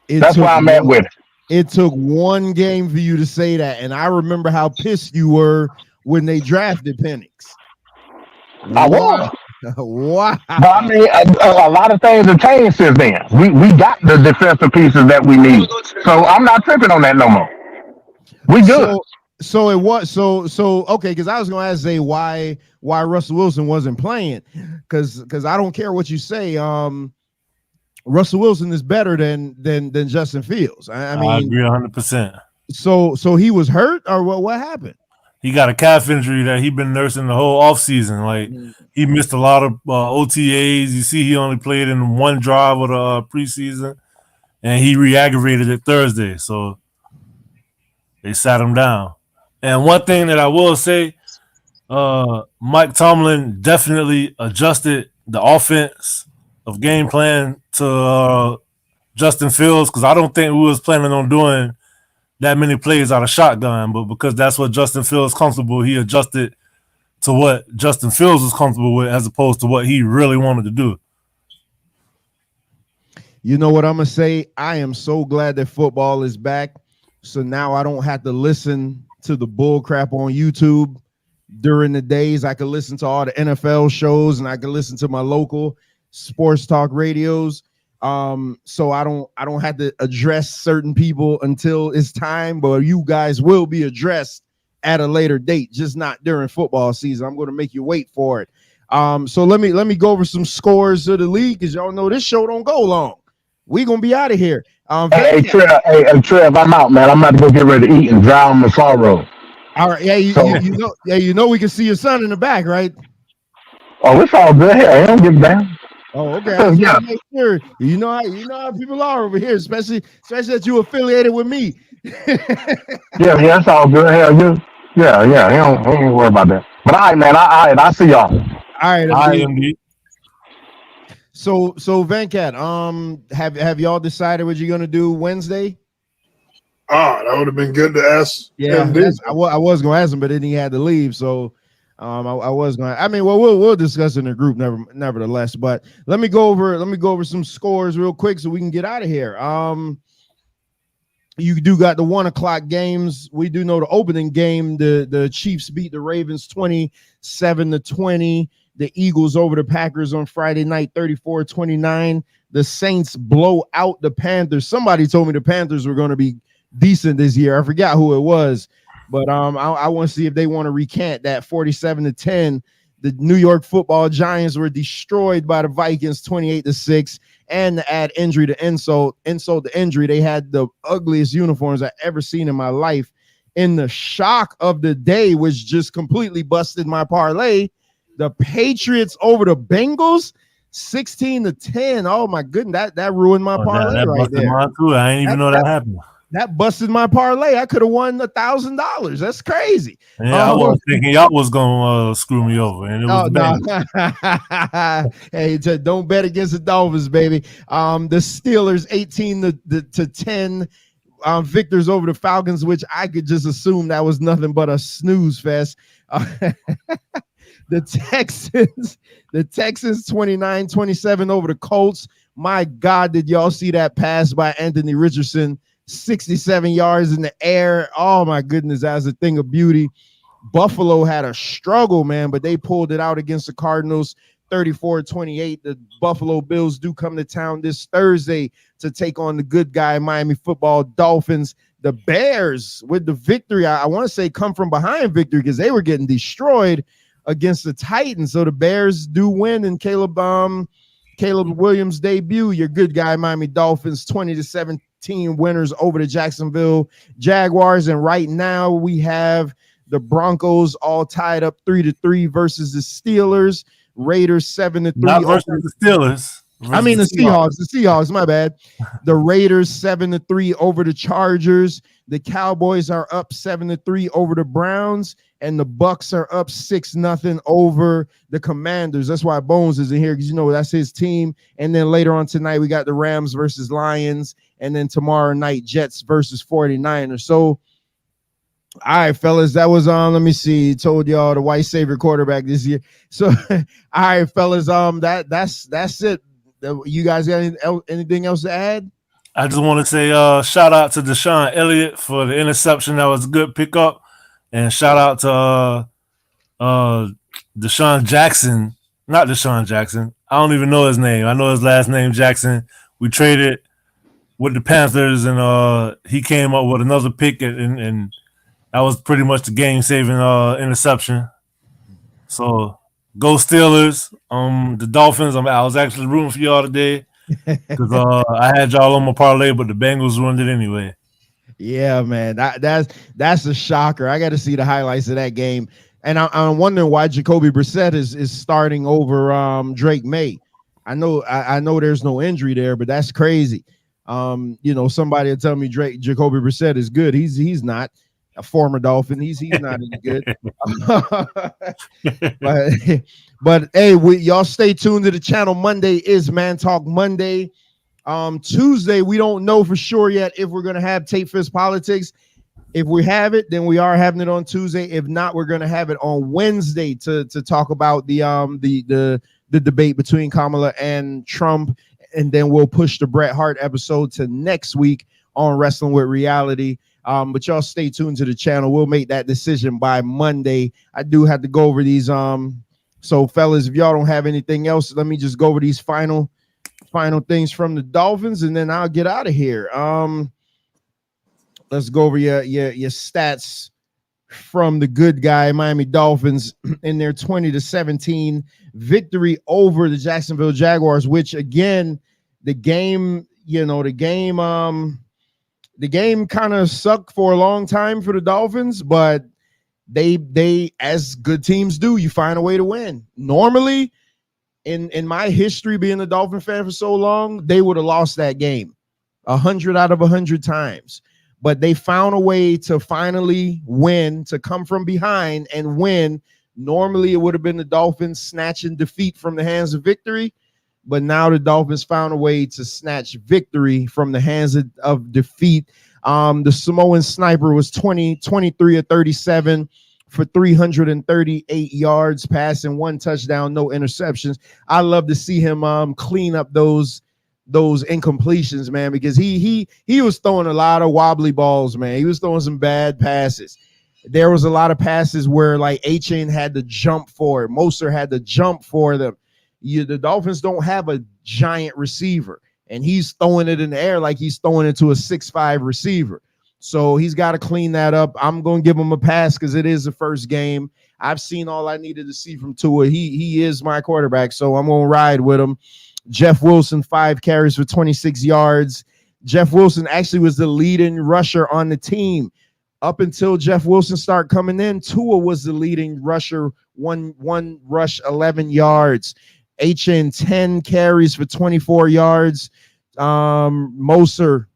That's where I'm at with it. It took one game for you to say that, and I remember how pissed you were when they drafted Penix. I was. Wow. But I mean, a lot of things have changed since then. We got the defensive pieces that we need, so I'm not tripping on that no more. We good. So it was okay, because I was gonna ask why Russell Wilson wasn't playing, because I don't care what you say. Russell Wilson is better than Justin Fields. I mean, I agree 100%. So he was hurt, or what happened? He got a calf injury that he's been nursing the whole offseason. Like, he missed a lot of OTAs. You see, he only played in one drive of the preseason, and he re-aggravated it Thursday. So they sat him down. And one thing that I will say, Mike Tomlin definitely adjusted the offense of game plan to Justin Fields, because I don't think we was planning on doing that many plays out of shotgun, but because that's what Justin Fields comfortable, he adjusted to what Justin Fields was comfortable with as opposed to what he really wanted to do. You know what I'm going to say? I am so glad that football is back, so now I don't have to listen to the bull crap on YouTube during the days. I can listen to all the NFL shows, and I can listen to my local sports talk radios. So I don't have to address certain people until it's time, but you guys will be addressed at a later date, just not during football season. I'm going to make you wait for it. So let me go over some scores of the league, because y'all know this show don't go long. We gonna be out of here. Hey, Trev, I'm out, man. I'm about to go get ready to eat and drown my sorrow. All right, you know we can see your son in the back, right? Oh, it's all good here. I don't give a damn. Oh, okay. Yeah. Make sure. You know how people are over here, especially that you affiliated with me. yeah, it's all good. Hell, yeah. He don't worry about that. But all right, man. I see y'all. All right, MD. So Venkat, have y'all decided what you're gonna do Wednesday? Oh, that would have been good to ask. Yeah, I was gonna ask him, but then he had to leave. So I was going. I mean, well, we'll discuss in the group, nevertheless. But let me go over some scores real quick so we can get out of here. You do got the 1 o'clock games. We do know the opening game. The Chiefs beat the Ravens 27-20. The Eagles over the Packers on Friday night 34-29. The Saints blow out the Panthers. Somebody told me the Panthers were going to be decent this year. I forgot who it was. But I want to see if they want to recant that 47-10. The New York Football Giants were destroyed by the Vikings 28-6. And to add injury to insult to injury, they had the ugliest uniforms I've ever seen in my life. In the shock of the day, which just completely busted my parlay, the Patriots over the Bengals 16-10. Oh my goodness, that ruined my parlay that right there. Mine too. I didn't even know that happened. That busted my parlay. I could have won $1,000. That's crazy. Yeah, I was thinking y'all was gonna screw me over, and it was no. Hey, don't bet against the Dolphins, baby. The Steelers 18-10. Victors over the Falcons, which I could just assume that was nothing but a snooze fest. The Texans 29-27 over the Colts. My God, did y'all see that pass by Anthony Richardson? 67 yards in the air. Oh my goodness, that was a thing of beauty. Buffalo had a struggle, man, but they pulled it out against the Cardinals 34-28. The Buffalo Bills do come to town this Thursday to take on the good guy Miami football Dolphins. The Bears with the victory, I want to say come from behind victory, because they were getting destroyed against the Titans. So the Bears do win, and Caleb Williams' debut. Your good guy Miami Dolphins 20-17 winners over the Jacksonville Jaguars. And right now we have the Broncos all tied up 3-3 versus the Steelers. Raiders 7-3. Not versus the Steelers. I mean the Seahawks. The Seahawks, my bad. The Raiders 7-3 over the Chargers. The Cowboys are up 7-3 over the Browns, and the Bucks are up 6-0 over the Commanders. That's why Bones is in here, because that's his team. And then later on tonight, we got the Rams versus Lions, and then tomorrow night, Jets versus 49ers. So, all right, fellas, that was let me see. Told y'all the white savior quarterback this year. So, all right, fellas, that's it. You guys got anything else to add? I just want to say shout out to Deshaun Elliott for the interception. That was a good pickup. And shout out to Deshaun Jackson. Not Deshaun Jackson. I don't even know his name. I know his last name, Jackson. We traded with the Panthers, and he came up with another pick, and that was pretty much the game-saving interception. So go Steelers. The Dolphins. I was actually rooting for y'all today because I had y'all on my parlay, but the Bengals ruined it anyway. Yeah, man, that's a shocker. I got to see the highlights of that game, and I'm wondering why Jacoby Brissett is starting over Drake May. I know there's no injury there, but that's crazy. Somebody will tell me Jacoby Brissett is good. He's not. A former Dolphin. He's not any good. but hey, y'all stay tuned to the channel. Monday is Man Talk Monday. Tuesday, we don't know for sure yet if we're gonna have Tape Fist Politics. If we have it, then we are having it on Tuesday. If not, we're gonna have it on Wednesday to talk about the debate between Kamala and Trump, and then we'll push the Bret Hart episode to next week on Wrestling with Reality. But y'all stay tuned to the channel. We'll make that decision by Monday. I do have to go over these. So fellas, if y'all don't have anything else, let me just go over these final things from the Dolphins, and then I'll get out of here. Let's go over your stats from the good guy Miami Dolphins in their 20-17 victory over the Jacksonville Jaguars, which again, the game kind of sucked for a long time for the Dolphins, but they as good teams do, you find a way to win. Normally, in my history being a Dolphin fan for so long, they would have lost that game 100 out of 100 times. But they found a way to finally win, to come from behind and win. Normally, it would have been the Dolphins snatching defeat from the hands of victory. But now the Dolphins found a way to snatch victory from the hands of defeat. The Samoan sniper was 23 of 37 for 338 yards, passing, 1 touchdown, no interceptions. I love to see him clean up those incompletions, man, because he was throwing a lot of wobbly balls, man. He was throwing some bad passes. There was a lot of passes where like A-Chain had to jump for it. Moser had to jump for them. The Dolphins don't have a giant receiver, and he's throwing it in the air like he's throwing it to a 6'5" receiver. So he's got to clean that up. I'm going to give him a pass because it is the first game. I've seen all I needed to see from Tua. He is my quarterback, so I'm going to ride with him. Jeff Wilson, 5 carries for 26 yards. Jeff Wilson actually was the leading rusher on the team. Up until Jeff Wilson started coming in, Tua was the leading rusher, one rush, 11 yards. HN 10 carries for 24 yards. Moser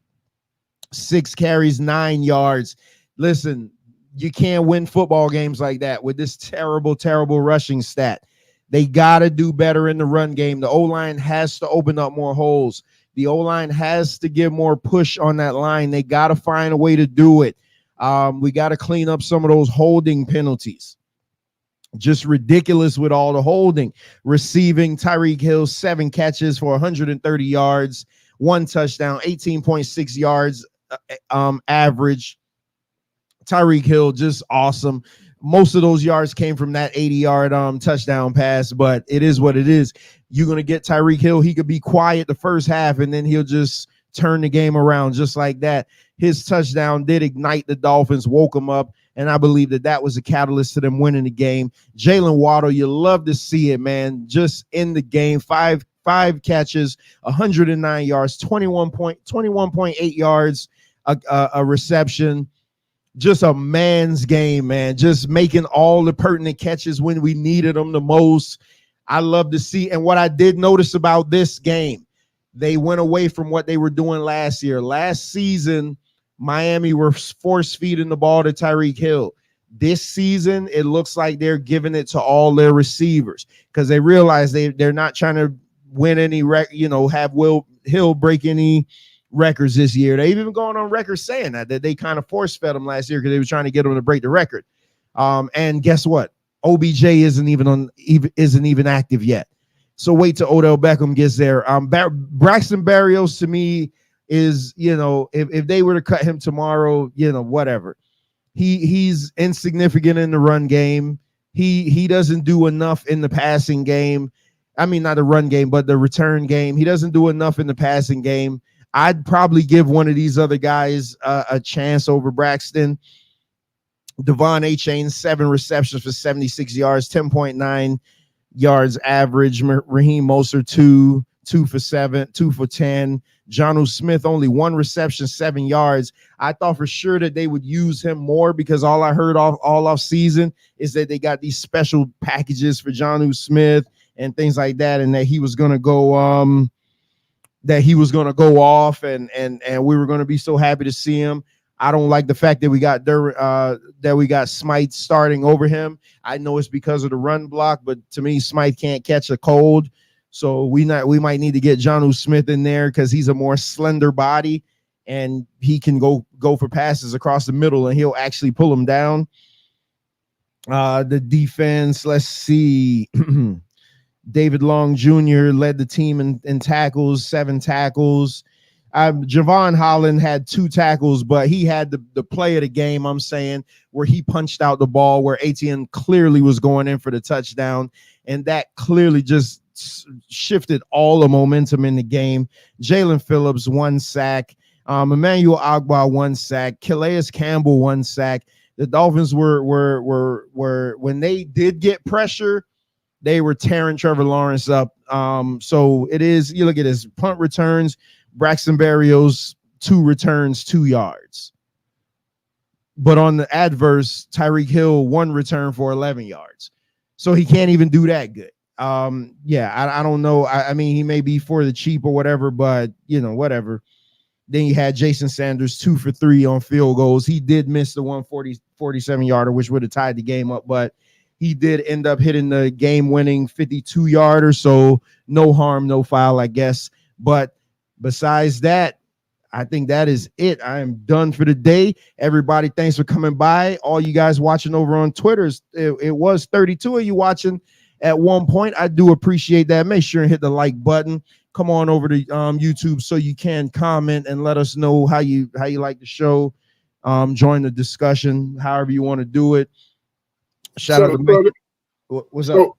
6 carries, 9 yards. Listen, you can't win football games like that with this terrible rushing stat. They got to do better in the run game. The O-line has to open up more holes. The O-line has to give more push on that line. They got to find a way to do it. We got to clean up some of those holding penalties. Just ridiculous with all the holding. Receiving, Tyreek Hill, 7 catches for 130 yards, 1 touchdown, 18.6 yards average. Tyreek Hill, just awesome. Most of those yards came from that 80-yard touchdown pass, but it is what it is. You're going to get Tyreek Hill. He could be quiet the first half, and then he'll just turn the game around just like that. His touchdown did ignite the Dolphins, woke them up, and I believe that was a catalyst to them winning the game. Jalen Waddle, you love to see it, man. Just in the game, five catches, 109 yards, 21.8 yards, a reception. Just a man's game, man. Just making all the pertinent catches when we needed them the most. I love to see. And what I did notice about this game, they went away from what they were doing last year. Last season, Miami were force feeding the ball to Tyreek Hill. This season, it looks like they're giving it to all their receivers because they realize they're not trying to win any have Will Hill break any records this year. They've even gone on record saying that they kind of force fed them last year because they were trying to get them to break the record. And guess what? OBJ isn't even active yet. So wait till Odell Beckham gets there. Braxton Berrios, to me, is, if they were to cut him tomorrow, whatever. He's insignificant in the run game. He doesn't do enough in the passing game. I mean, not the run game, but the return game. He doesn't do enough in the passing game. I'd probably give one of these other guys a chance over Braxton. Devon Achane, 7 receptions for 76 yards, 10.9 yards average. Raheem Mostert, 2 for 7, 2 for 10. Jonnu Smith, only 1 reception, 7 yards. I thought for sure that they would use him more because all I heard all off season is that they got these special packages for Jonnu Smith and things like that, and that he was going to go off and we were going to be so happy to see him. I don't like the fact that we got Smythe starting over him. I know it's because of the run block, but to me, Smythe can't catch a cold. So we might need to get Jonnu Smith in there because he's a more slender body and he can go for passes across the middle and he'll actually pull them down. The defense, let's see. David Long Jr. led the team in tackles, 7 tackles. Javon Holland had 2 tackles, but he had the play of the game, I'm saying, where he punched out the ball, where Etienne clearly was going in for the touchdown, and that clearly just shifted all the momentum in the game. Jalen Phillips, 1 sack. Emmanuel Ogbah, 1 sack. Calais Campbell, 1 sack. The Dolphins were when they did get pressure, they were tearing Trevor Lawrence up. So it is, you look at his punt returns, Braxton Berrios, 2 returns, 2 yards. But on the adverse, Tyreek Hill, 1 return for 11 yards. So he can't even do that good. I don't know. I mean, he may be for the cheap or whatever, but, whatever. Then you had Jason Sanders, 2 for 3 on field goals. He did miss the 47-yarder, which would have tied the game up, but he did end up hitting the game-winning 52-yarder, so no harm, no foul, I guess. But besides that, I think that is it. I am done for the day. Everybody, thanks for coming by. All you guys watching over on Twitter, it was 32 of you watching at one point. I do appreciate that. Make sure and hit the like button. Come on over to YouTube so you can comment and let us know how you like the show. Join the discussion, however you want to do it. Shout out to Mike. What's up?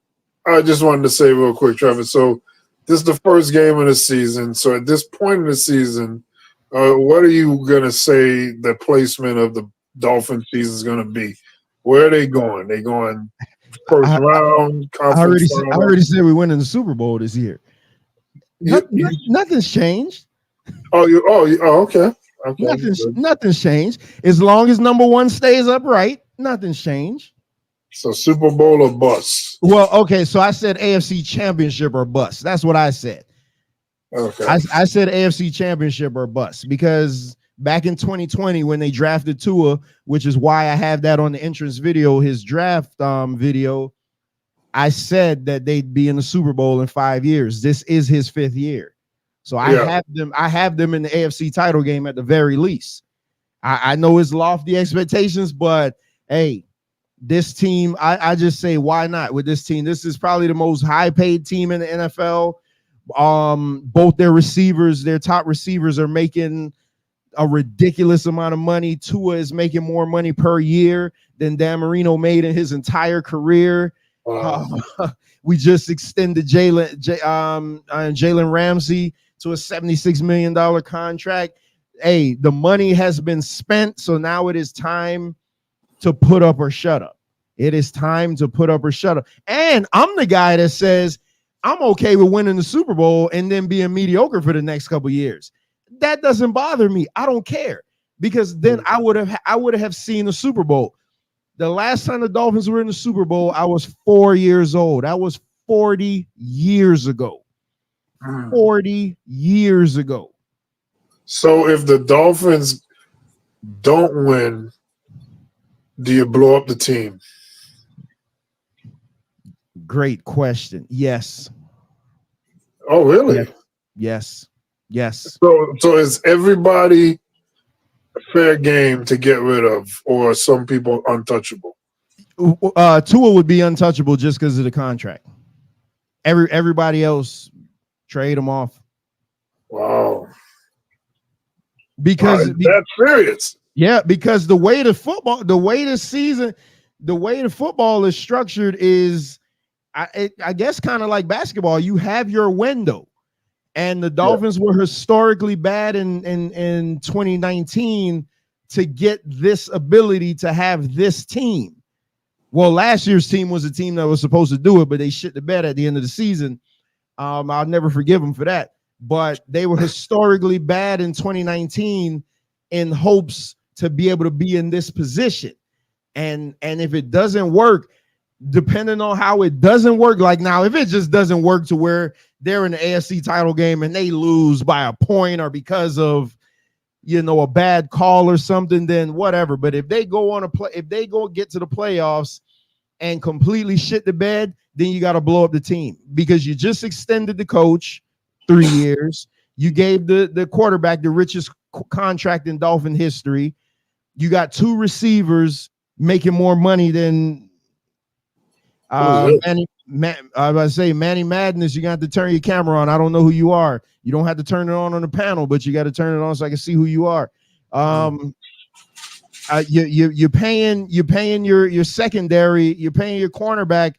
I just wanted to say real quick, Trevor. So this is the first game of the season. So at this point in the season, what are you going to say the placement of the Dolphin season is going to be? Where are they going? They going first round? I already said we win in the Super Bowl this year. Nothing's changed. Okay. Nothing's changed. As long as number 1 stays upright, nothing's changed. So Super Bowl or bust? Well, okay. So I said AFC Championship or bust. That's what I said. Okay. I said AFC Championship or bust because back in 2020 when they drafted Tua, which is why I have that on the entrance video, his draft video, I said that they'd be in the Super Bowl in 5 years. This is his 5th year. So I have them in the AFC title game at the very least. I know it's lofty expectations, but hey, this team, I just say, why not with this team? This is probably the most high-paid team in the NFL. Both their receivers, their top receivers are making a ridiculous amount of money. Tua is making more money per year than Dan Marino made in his entire career. Wow. We just extended Jalen Ramsey to a $76 million contract. Hey, the money has been spent, so now it is time to put up or shut up. It is time to put up or shut up. And I'm the guy that says I'm okay with winning the Super Bowl and then being mediocre for the next couple years. That doesn't bother me. I don't care because then I would have seen the Super Bowl. The last time the Dolphins were in the Super Bowl, I was 4 years old. That was 40 years ago. 40 years ago. So if the Dolphins don't win, do you blow up the team? Great question. Yes. Oh, really? Yes. So is everybody fair game to get rid of, or are some people untouchable? Tua would be untouchable just because of the contract. Everybody else, trade them off. Wow. because that's serious. Yeah, because the way the football is structured is, I guess, kind of like basketball. You have your window, and the Dolphins were historically bad in 2019 to get this ability to have this team. Well, last year's team was a team that was supposed to do it, but they shit the bed at the end of the season. I'll never forgive them for that. But they were historically bad in 2019 in hopes to be able to be in this position. And if it doesn't work, depending on how it doesn't work, like now, if it just doesn't work to where they're in the AFC title game and they lose by a point or because of, a bad call or something, then whatever. But if they go get to the playoffs and completely shit the bed, then you got to blow up the team, because you just extended the coach 3 years. You gave the quarterback the richest contract in Dolphin history. You got 2 receivers making more money than Manny Madness. You got to turn your camera on. I don't know who you are. You don't have to turn it on the panel, but you got to turn it on so I can see who you are. You're paying your secondary. You're paying your cornerback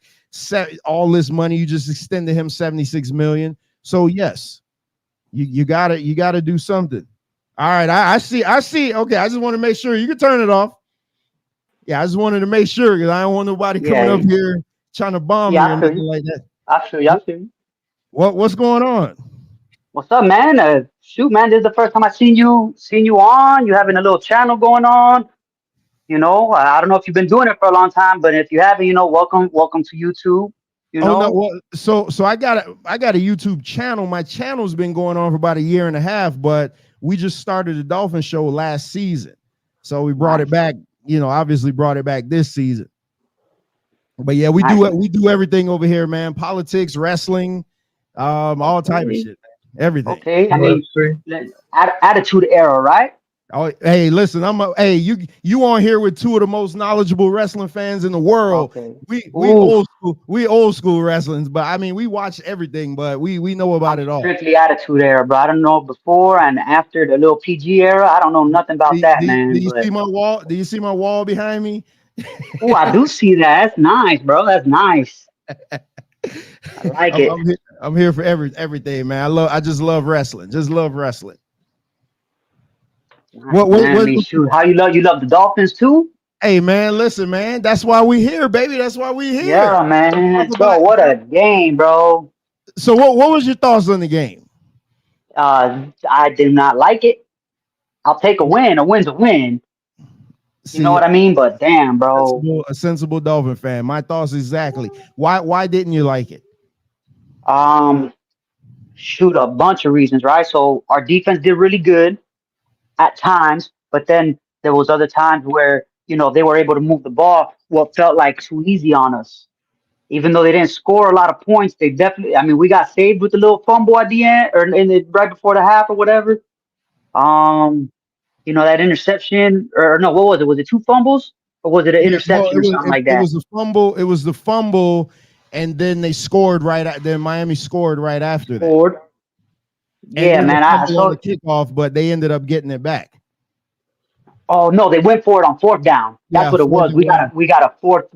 all this money. You just extended him $76 million. So yes, you gotta do something. All right, I see. Okay, I just want to make sure you can turn it off. Yeah, I just wanted to make sure, because I don't want nobody coming up here trying to bomb me or anything like that. I feel you. What's going on? What's up, man? Shoot, man, this is the first time I've seen you on. You having a little channel going on. I don't know if you've been doing it for a long time, but if you haven't, welcome to YouTube. No, well, so I got a YouTube channel. My channel's been going on for about a year and a half, but we just started the Dolphin Show last season, so we brought it back. Obviously brought it back this season. But yeah, we do everything over here, man. Politics, wrestling, all type of shit, everything. Okay, I mean, attitude era, right? Oh, hey, listen, you on here with 2 of the most knowledgeable wrestling fans in the world. Okay. We old school wrestlings, but I mean, we watch everything, but we know about it all. Strictly attitude era, bro. I don't know before and after the little PG era. I don't know nothing about that, man. Do you see my wall? Do you see my wall behind me? Oh, I do see that. That's nice, bro. That's nice. I like it. I'm here for everything, man. I just love wrestling. Just love wrestling. Shoot, how you love the Dolphins too? Hey, man, listen, man. That's why we here, baby. That's why we here. Yeah, man. Bro, what a game, bro. So what was your thoughts on the game? I did not like it. I'll take a win. A win's a win. You know what I mean? But damn, bro. A sensible Dolphin fan. My thoughts exactly. Why didn't you like it? Shoot, a bunch of reasons, right? So our defense did really good at times, but then there was other times where, they were able to move the ball what felt like too easy on us. Even though they didn't score a lot of points, they definitely, we got saved with a little fumble at the end or right before the half or whatever. That interception, or no, what was it? Was it 2 fumbles or was it an interception or something like that? It was a fumble. It was the fumble, and then they scored then Miami scored right after that. Yeah, man. I saw the kickoff, but they ended up getting it back. Oh no, they went for it on 4th down. That's what it was. We got a fourth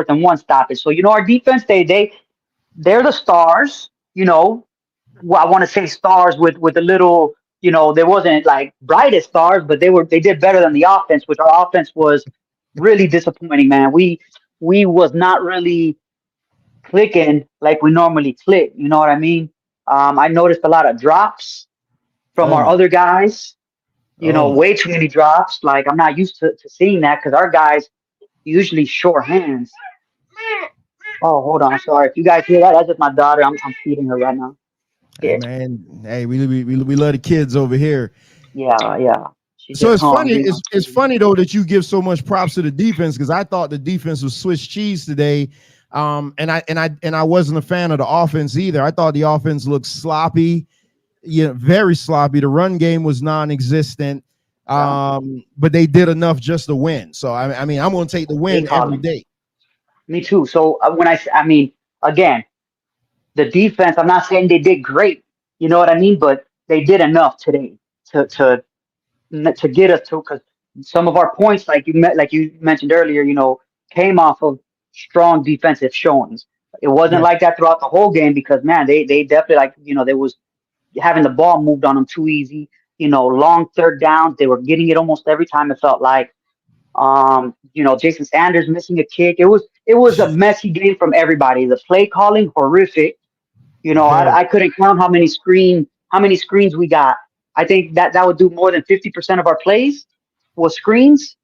and 1 stoppage. So our defense, they're the stars. I want to say stars with a little. They wasn't like brightest stars, but they did better than the offense, which our offense was really disappointing, man. We was not really clicking like we normally click. You know what I mean? I noticed a lot of drops from our other guys. Way too many drops. Like, I'm not used to seeing that because our guys usually short hands. Oh, hold on. Sorry. If you guys hear that, that's just my daughter. I'm feeding her right now. Hey, man. Hey, we love the kids over here. Yeah. So it's funny. It's funny though that you give so much props to the defense, because I thought the defense was Swiss cheese today. And I wasn't a fan of the offense either. I thought the offense looked sloppy. Very sloppy. The run game was non-existent, but they did enough just to win. So I mean, I'm going to take the win every day. Me too. So when again, the defense, I'm not saying they did great. You know what I mean? But they did enough today to to get us to, because some of our points, like you mentioned earlier, came off of strong defensive showings. It wasn't Yeah. like that throughout the whole game because man, they definitely they was having the ball moved on them too easy. Long third downs, they were getting it almost every time. It felt like, Jason Sanders missing a kick. It was a messy game from everybody. The play calling horrific. Very. I couldn't count how many screens we got. I think that would do more than 50% of our plays was screens.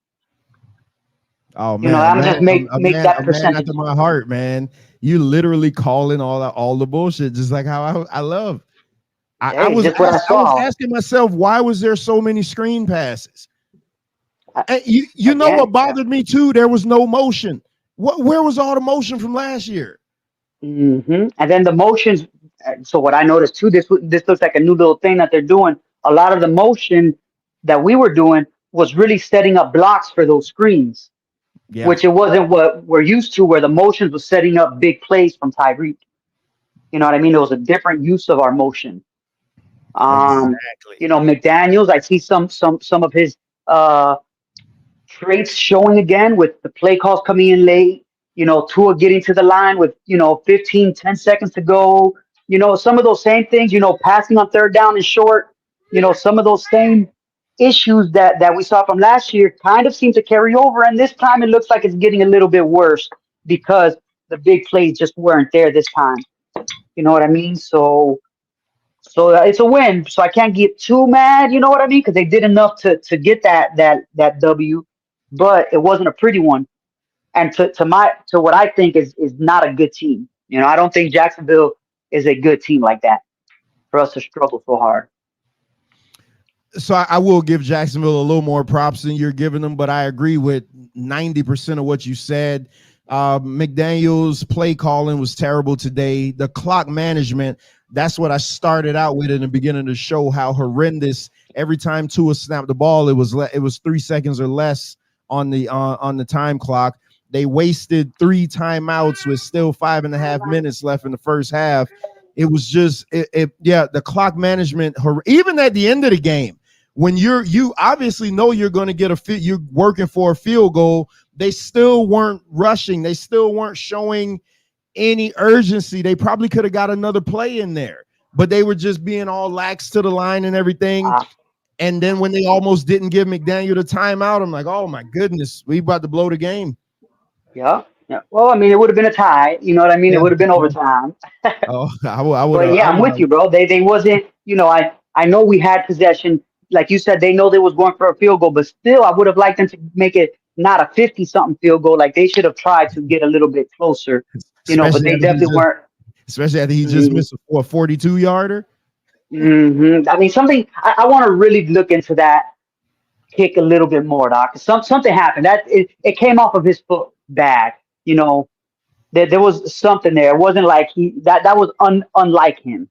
Oh man, I'm just make that a man percentage. after my heart, man. You literally calling all the bullshit, just like how I love. I Hey, was just what I I was saw. asking myself, why was there so many screen passes? And you know Again, what bothered me too? There was no motion. Where was all the motion from last year? And then the motions. So what I noticed too, this looks like a new little thing that they're doing. A lot of the motion that we were doing was really setting up blocks for those screens, Yeah, which it wasn't what we're used to, where the motions was setting up big plays from Tyreek. You know what I mean? It was a different use of our motion. exactly. McDaniels, I see some of his traits showing again with the play calls coming in late, Tua getting to the line with, 15, 10 seconds to go, some of those same things, passing on third down and short, some of those same issues that we saw from last year kind of seem to carry over. And this time it looks like it's getting a little bit worse because the big plays just weren't there this time. You know what I mean? So it's a win. So I can't get too mad. You know what I mean? Because they did enough to get that W, but it wasn't a pretty one. And to what I think is not a good team. I don't think Jacksonville is a good team like that for us to struggle so hard. So I will give Jacksonville a little more props than you're giving them, but I agree with 90% of what you said. McDaniel's play calling was terrible today. The clock management, that's what I started out with in the beginning of the show, how horrendous. Every time Tua snapped the ball, it was 3 seconds or less on the time clock. They wasted 3 timeouts with still 5.5 minutes left in the first half. It was just the clock management, even at the end of the game, when you obviously know you're going to get you're working for a field goal, they still weren't rushing. They still weren't showing any urgency. They probably could have got another play in there, but they were just being all lax to the line and everything. And then when they almost didn't give McDaniel the timeout, I'm like, oh my goodness, we about to blow the game. Yeah. Yeah. Well, I mean, it would have been a tie. You know what I mean? Yeah. It would have been overtime. Oh, I would. But yeah, I'm with you, bro. They wasn't. I know we had possession. Like you said, they know they was going for a field goal, but still, I would have liked them to make it not a 50-something field goal. Like they should have tried to get a little bit closer. But they definitely weren't. Especially after he just missed a 42-yarder. I mean, something I want to really look into that kick a little bit more, Doc. Something happened that it came off of his foot bad. There was something there. It wasn't like that was unlike him.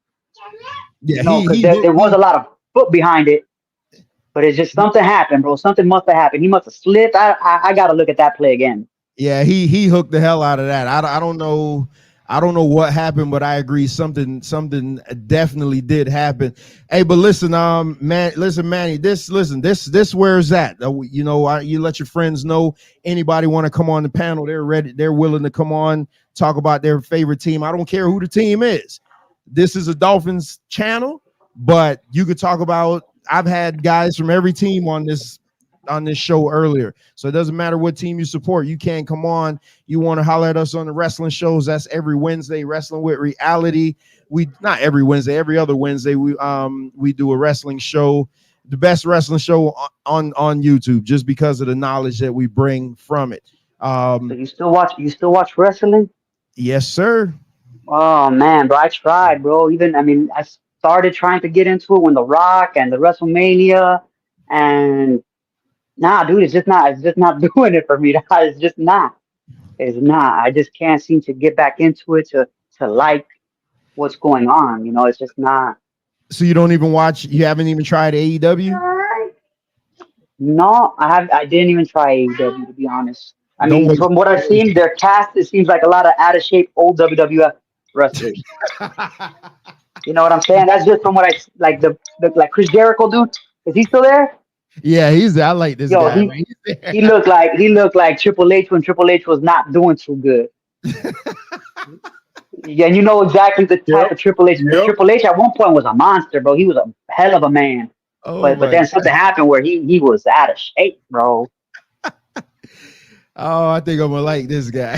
Yeah, there was a lot of foot behind it, but it's just something happened, bro. Something must have happened. He must have slipped. I got to look at that play again. Yeah, he hooked the hell out of that. I don't know. I don't know what happened, but I agree something definitely did happen. Hey, but listen, Manny, this where it's at. You let your friends know. Anybody want to come on the panel, they're ready, they're willing to come on, talk about their favorite team. I don't care who the team is. This is a Dolphins channel, but you could talk about, I've had guys from every team on this show earlier. So it doesn't matter what team you support. You can't come on. You want to holler at us on the wrestling shows. That's every Wednesday, Wrestling with Reality. Not every Wednesday, every other Wednesday, we do a wrestling show, the best wrestling show on YouTube, just because of the knowledge that we bring from it. So you still watch wrestling? Yes, sir. Oh man, bro, I tried, bro. I started trying to get into it when The Rock and the WrestleMania, and nah, dude, it's just not doing it for me. It's just not. It's not. I just can't seem to get back into it to like what's going on. It's just not. So you don't even watch? You haven't even tried AEW? No, I didn't even try AEW, to be honest. From what I've seen, their cast, it seems like a lot of out of shape old WWF wrestlers. You know what I'm saying? That's just from what I like. The like Chris Jericho, dude. Is he still there? Yeah, I like this Yo, guy, man. he looked like Triple H when Triple H was not doing too good. Yeah, and you know exactly the Yep. type of Triple H, because Yep. Triple H at one point was a monster, bro. He was a hell of a man. Oh But my then something happened where he was out of shape, bro. Oh, I think I'm gonna like this guy.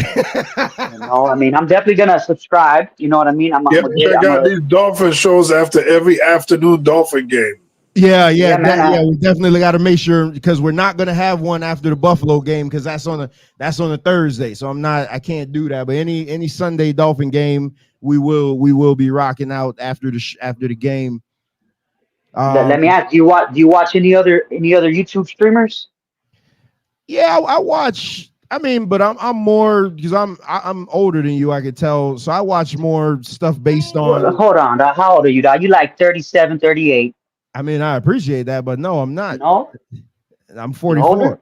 You know, I mean, I'm definitely gonna subscribe. You know what I mean? I'm Yep. gonna get. Check out these Dolphin shows after every afternoon Dolphin game. Yeah, man. we definitely got to make sure, because we're not gonna have one after the Buffalo game, because that's on a Thursday. So I can't do that. But any Sunday Dolphin game, we will be rocking out after the game. Let me ask, do you watch any other YouTube streamers? Yeah, I watch. I mean, but I'm more, because I'm older than you, I could tell. So I watch more stuff based on. Hold on, dog. How old are you, dog? You like 37, 38. I mean, I appreciate that, but no, I'm not. No? I'm You 44. older?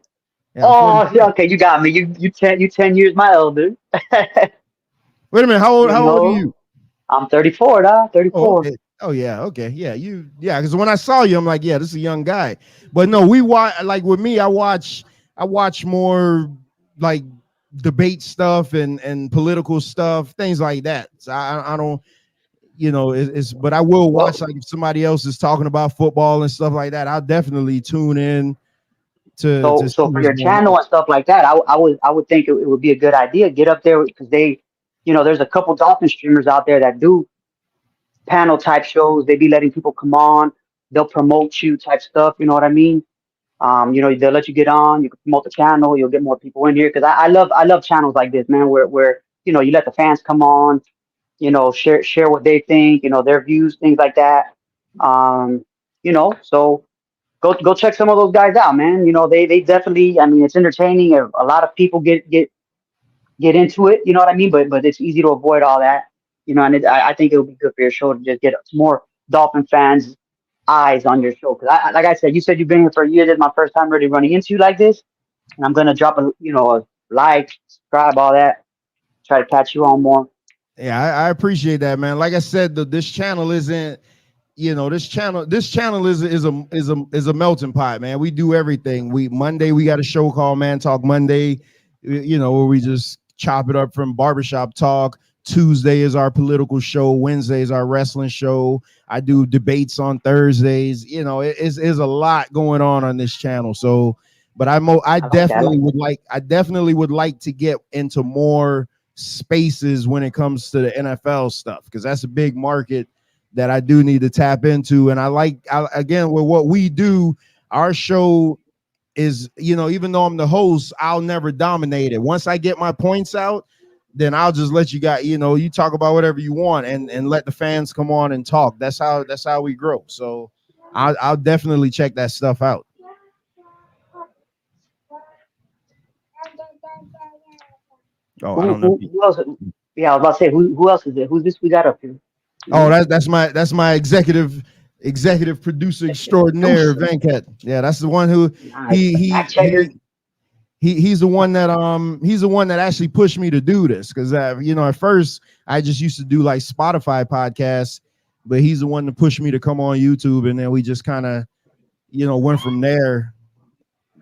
Yeah, I'm Oh, 44. okay, you got me. You 10 years my elder. Wait a minute, how old are you? I'm 34, dog. Oh, 34. okay. Oh yeah, okay. Yeah, because when I saw you, I'm like, yeah, this is a young guy. But no, we watch, like with me, I watch more like debate stuff and political stuff, things like that. So I don't, but I will watch, like, if somebody else is talking about football and stuff like that, I'll definitely tune in to see So for what's your going channel on. and stuff like that, I would think it would be a good idea. Get up there, because there's a couple Dolphin streamers out there that do panel type shows. They be letting people come on. They'll promote you type stuff. You know what I mean? They'll let you get on. You can promote the channel. You'll get more people in here. Because I love channels like this, man, where you let the fans come on. Share what they think. Their views, things like that. So go check some of those guys out, man. They definitely. I mean, it's entertaining. A lot of people get into it. You know what I mean? But it's easy to avoid all that. And I think it would be good for your show to just get more Dolphin fans' eyes on your show. Because like I said, you said you've been here for a year. This is my first time really running into you like this, and I'm gonna drop a like, subscribe, all that. Try to catch you on more. Yeah, I appreciate that, man. Like I said, this channel isn't, this channel is a melting pot, man. We do everything. Monday we got a show called Man Talk Monday, where we just chop it up from barbershop talk. Tuesday is our political show. Wednesday is our wrestling show. I do debates on Thursdays. It's a lot going on this channel. So, but I definitely would like to get into more spaces when it comes to the NFL stuff, because that's a big market that I do need to tap into. And again, with what we do, our show is, even though I'm the host, I'll never dominate it. Once I get my points out, then I'll just let you guys, you talk about whatever you want and let the fans come on and talk. That's how we grow. So I'll definitely check that stuff out. Oh, I don't know. Who else? Yeah, I was about to say, who else is it? Who's this we got up here? Oh, that's my executive producer extraordinaire, Venkat. Yeah, that's the one who he's the one that actually pushed me to do this, because at first I just used to do like Spotify podcasts, but he's the one that pushed me to come on YouTube, and then we just kind of went from there.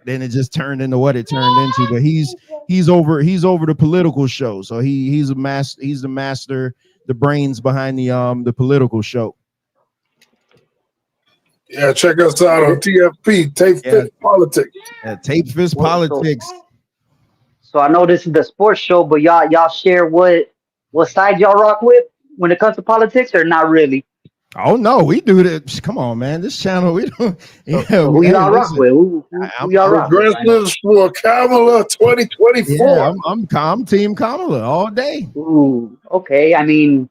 Then it just turned into what it turned into. But he's over the political show, so he's the master, the brains behind the political show. Yeah, check us out on TFP, Tape Fist Politics. Yeah, Tape Fist Politics. So I know this is the sports show, but y'all share what side y'all rock with when it comes to politics, or not really? Oh no, we do that. Come on, man. This channel, we don't. Yeah, who y'all rock with? Who y'all rock with? Progressives for Kamala 2024. Yeah, I'm Team Kamala all day. Ooh, okay. I mean,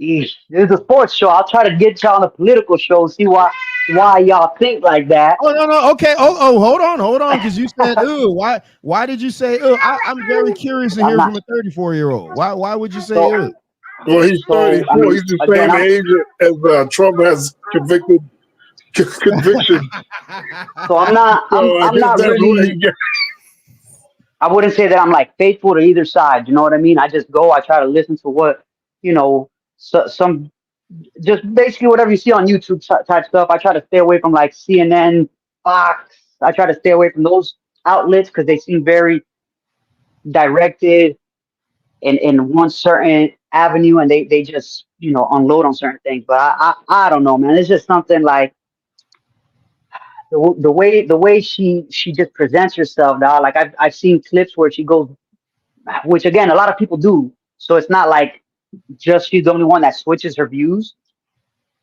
this is a sports show. I'll try to get y'all on a political show. See why y'all think like that. Oh no. Okay. Oh, hold on. Because you said, ooh. Why did you say, ooh? I'm very curious to hear from a 34-year-old. Why would you say, ooh? Well, he's 34. He's the same age as Trump has conviction. So I'm not really. I wouldn't say that I'm like faithful to either side. You know what I mean? I just go. I try to listen to what some just basically whatever you see on YouTube type stuff. I try to stay away from like CNN, Fox. I try to stay away from those outlets because they seem very directed in one certain avenue, and they just unload on certain things. But I don't know, man. It's just something like the way she just presents herself, dog. Like I've seen clips where she goes, which again a lot of people do. So it's not like just she's the only one that switches her views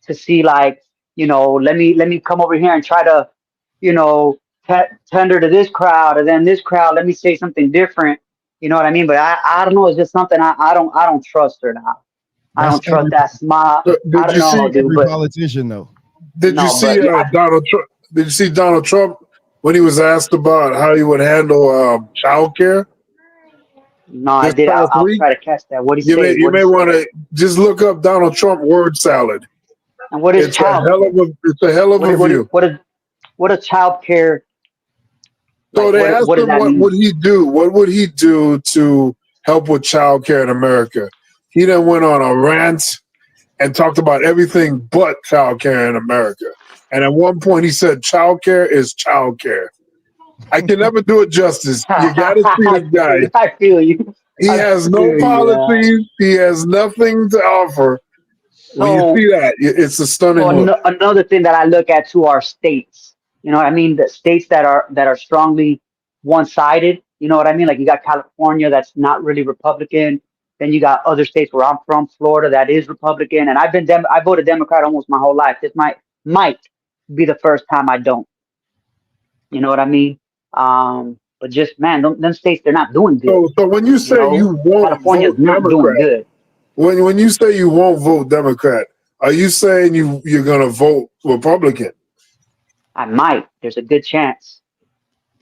to see like let me come over here and try to you know tender to this crowd, and then this crowd let me say something different. You know what I mean? But I don't know. It's just something I don't trust her now. I That's don't trust every that smile. Did I don't you see know, dude. every But politician though. Did you no, see but yeah, Donald Trump? Did you see Donald Trump when he was asked about how he would handle child care no, I this did. past I'll week? try to catch that. What do you You may say? you What do may you want say? to just look up Donald Trump word salad. And what is It's a child hell care? of a view. What is child care So like? they What asked does him that what mean? would he do? What would he do to help with child care in America? He then went on a rant and talked about everything but child care in America. And at one point he said child care is child care. I can never do it justice. You got to see I this feel guy. you. I feel you. He I has no feel you. policies. He has nothing to offer. When you So see that, it's a stunning look. another thing that I look at too are states. You know what I mean? The states that are strongly one-sided. You know what I mean? Like you got California that's not really Republican. Then you got other states where I'm from, Florida, that is Republican. And I voted Democrat almost my whole life. This might be the first time I don't. You know what I mean? But just man, them states they're not doing good. So when you You say know, you won't California's vote not doing Democrat, good. when you say you won't vote Democrat, are you saying you're gonna vote Republican? I might. There's a good chance.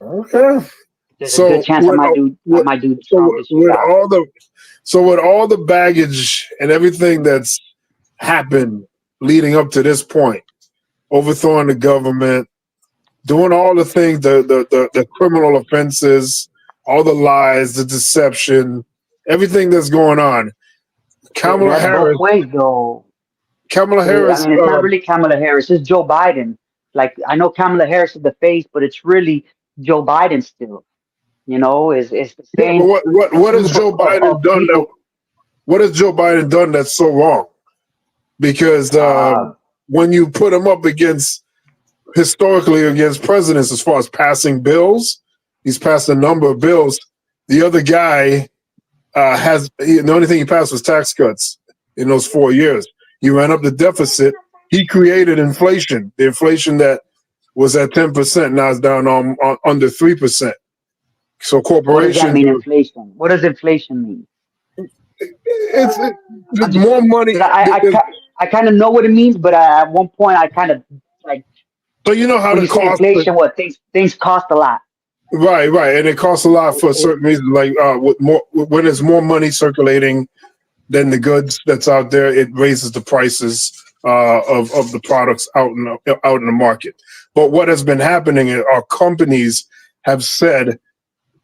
Okay. There's a good So chance I might do so Trump this year. with all the baggage and everything that's happened leading up to this point, overthrowing the government, doing all the things, the criminal offenses, all the lies, the deception, everything that's going on. Kamala That's both Harris. ways, though. Kamala I Harris. mean, it's not really Kamala Harris. It's Joe Biden. Like I know Kamala Harris is the face, but it's really Joe Biden still. You know, it's the Yeah, but same what has group Joe Biden of done? people. What has Joe Biden done that's so wrong? Because when you put him up against historically against presidents as far as passing bills, he's passed a number of bills. The other guy the only thing he passed was tax cuts in those 4 years. He ran up the deficit. He created inflation. The inflation that was at 10% now is down on under 3%. So What does that corporations, mean, inflation? What does inflation mean? it's more money. I kind of know what it means, but at one point I kind of like So you know how when the you say cost. inflation, what things cost a lot. Right, and it costs a lot for a certain reason. Like when there's more money circulating than the goods that's out there, it raises the prices of the products out in the market. But what has been happening is our companies have said,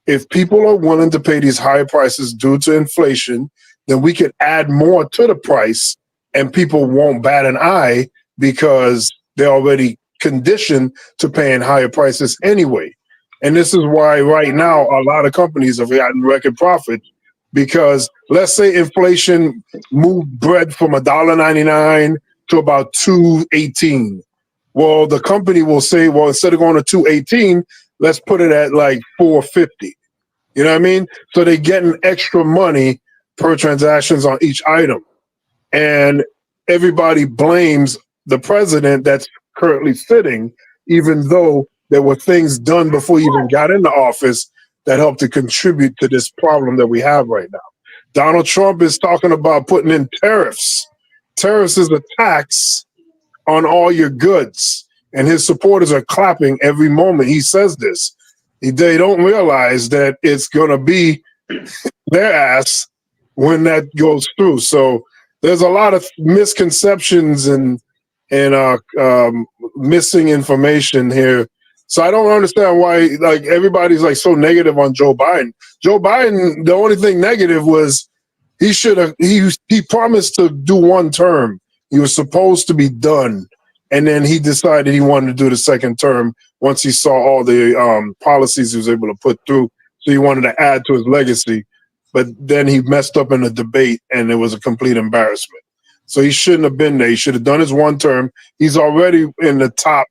if people are willing to pay these higher prices due to inflation, then we can add more to the price, and people won't bat an eye because they're already conditioned to paying higher prices anyway. And this is why right now a lot of companies have gotten record profits, because let's say inflation moved bread from $1.99 to about $2.18. Well, the company will say, well, instead of going to $2.18, let's put it at like $4.50. You know what I mean? So they're getting extra money per transactions on each item. And everybody blames the president that's currently sitting, even though there were things done before he even got into office that helped to contribute to this problem that we have right now. Donald Trump is talking about putting in tariffs. Tariffs is a tax on all your goods, and his supporters are clapping every moment he says this. They don't realize that it's going to be their ass when that goes through. So there's a lot of misconceptions and missing information here. So I don't understand why like everybody's like so negative on Joe Biden. Joe Biden, the only thing negative was he promised to do one term. He was supposed to be done. And then he decided he wanted to do the second term once he saw all the policies he was able to put through. So he wanted to add to his legacy. But then he messed up in a debate, and it was a complete embarrassment. So he shouldn't have been there. He should have done his one term. He's already in the top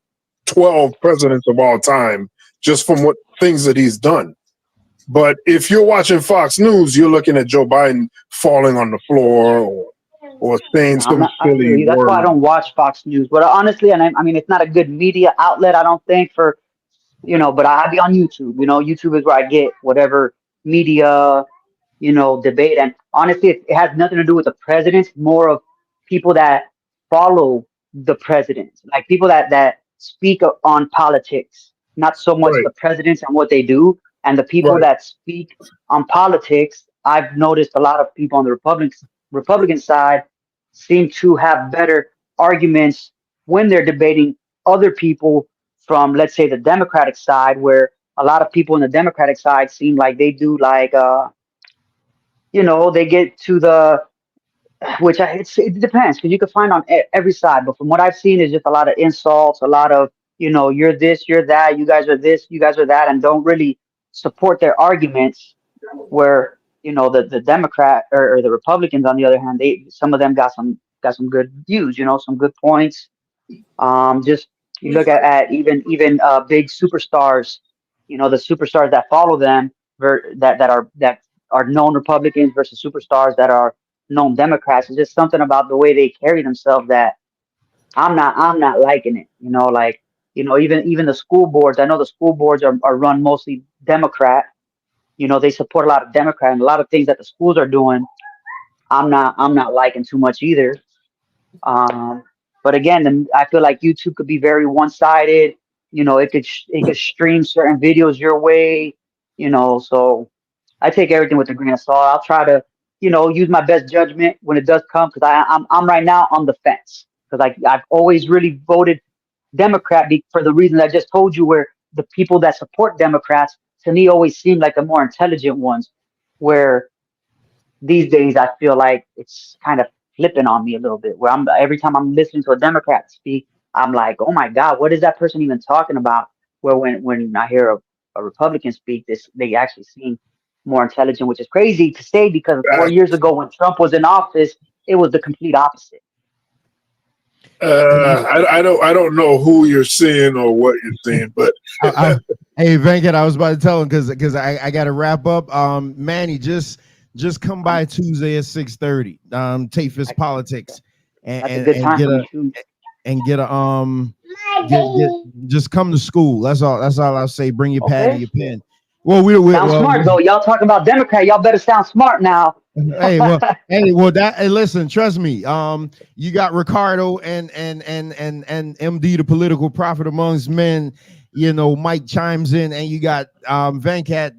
12 presidents of all time just from what things that he's done. But if you're watching Fox News, you're looking at Joe Biden falling on the floor or saying some silly That's word. why I don't watch Fox News. But honestly, and I mean, it's not a good media outlet, I don't think, for, but I be on YouTube. YouTube is where I get whatever media, debate. And honestly, it has nothing to do with the presidents, more of people that follow the presidents, like people that speak on politics, not so much Right. the presidents and what they do. And the people Right. that speak on politics, I've noticed a lot of people on the Republican side seem to have better arguments when they're debating other people from, let's say, the Democratic side, where a lot of people in the Democratic side seem like they do like, they get to the, it depends, because you can find on every side. But from what I've seen is just a lot of insults, a lot of, you're this, you're that, you guys are this, you guys are that, and don't really support their arguments. Where the Democrat or the Republicans, on the other hand, some of them got some good views, some good points. Just you look at even big superstars, the superstars that follow them that are known Republicans versus superstars that are known Democrats. It's just something about the way they carry themselves that I'm not liking it. Even the school boards. I know the school boards are run mostly Democrat. They support a lot of Democrat, and a lot of things that the schools are doing, I'm not liking too much either. But again, I feel like YouTube could be very one-sided. It could stream certain videos your way. So I take everything with a grain of salt. I'll try to, use my best judgment when it does come, because I'm right now on the fence, because I've always really voted Democrat for the reasons I just told you, where the people that support Democrats to me always seem like the more intelligent ones, where these days I feel like it's kind of flipping on me a little bit, where every time I'm listening to a Democrat speak, I'm like, oh my God, what is that person even talking about? Where when I hear a Republican speak, they actually seem more intelligent, which is crazy to say, because 4 years ago when Trump was in office, it was the complete opposite. I don't know who you're seeing or what you're seeing, but hey, Venkat, I was about to tell him because I got to wrap up. Manny, just come by Tuesday at 6:30. Tafis Politics, and just come to school. That's all I'll say. Bring your pad and your pen. Well, sound smart though. Y'all talking about Democrat. Y'all better sound smart now. Listen, trust me. You got Ricardo and MD, the political prophet amongst men. Mike chimes in, and you got Venkat,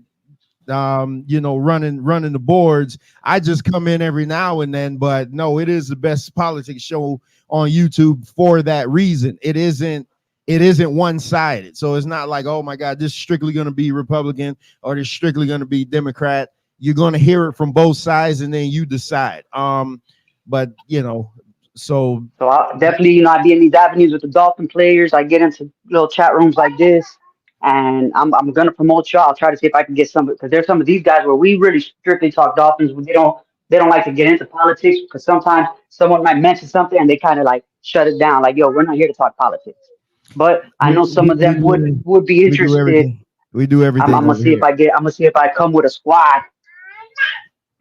running the boards. I just come in every now and then, but no, it is the best politics show on YouTube for that reason. It isn't one-sided. So it's not like, oh my God, this is strictly going to be Republican or this is strictly going to be Democrat. You're going to hear it from both sides, and then you decide. But so I'll definitely, I be in these avenues with the Dolphin players. I get into little chat rooms like this, and I'm gonna promote y'all. I'll try to see if I can get some, because there's some of these guys where we really strictly talk Dolphins. They don't like to get into politics, because sometimes someone might mention something and they kind of like shut it down, like, yo, we're not here to talk politics. But I know some of them would be interested. We do everything. I'm gonna see if I come with a squad.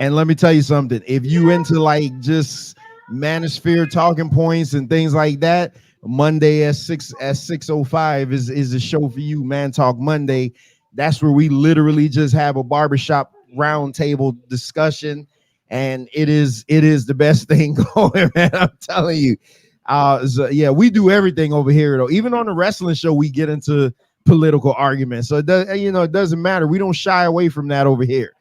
And let me tell you something. If you into like just manosphere talking points and things like that, Monday at 6:05 is a show for you. Man Talk Monday. That's where we literally just have a barbershop roundtable discussion, and it is the best thing going, man. I'm telling you. So yeah, we do everything over here though. Even on the wrestling show, we get into political arguments. So it doesn't matter. We don't shy away from that over here.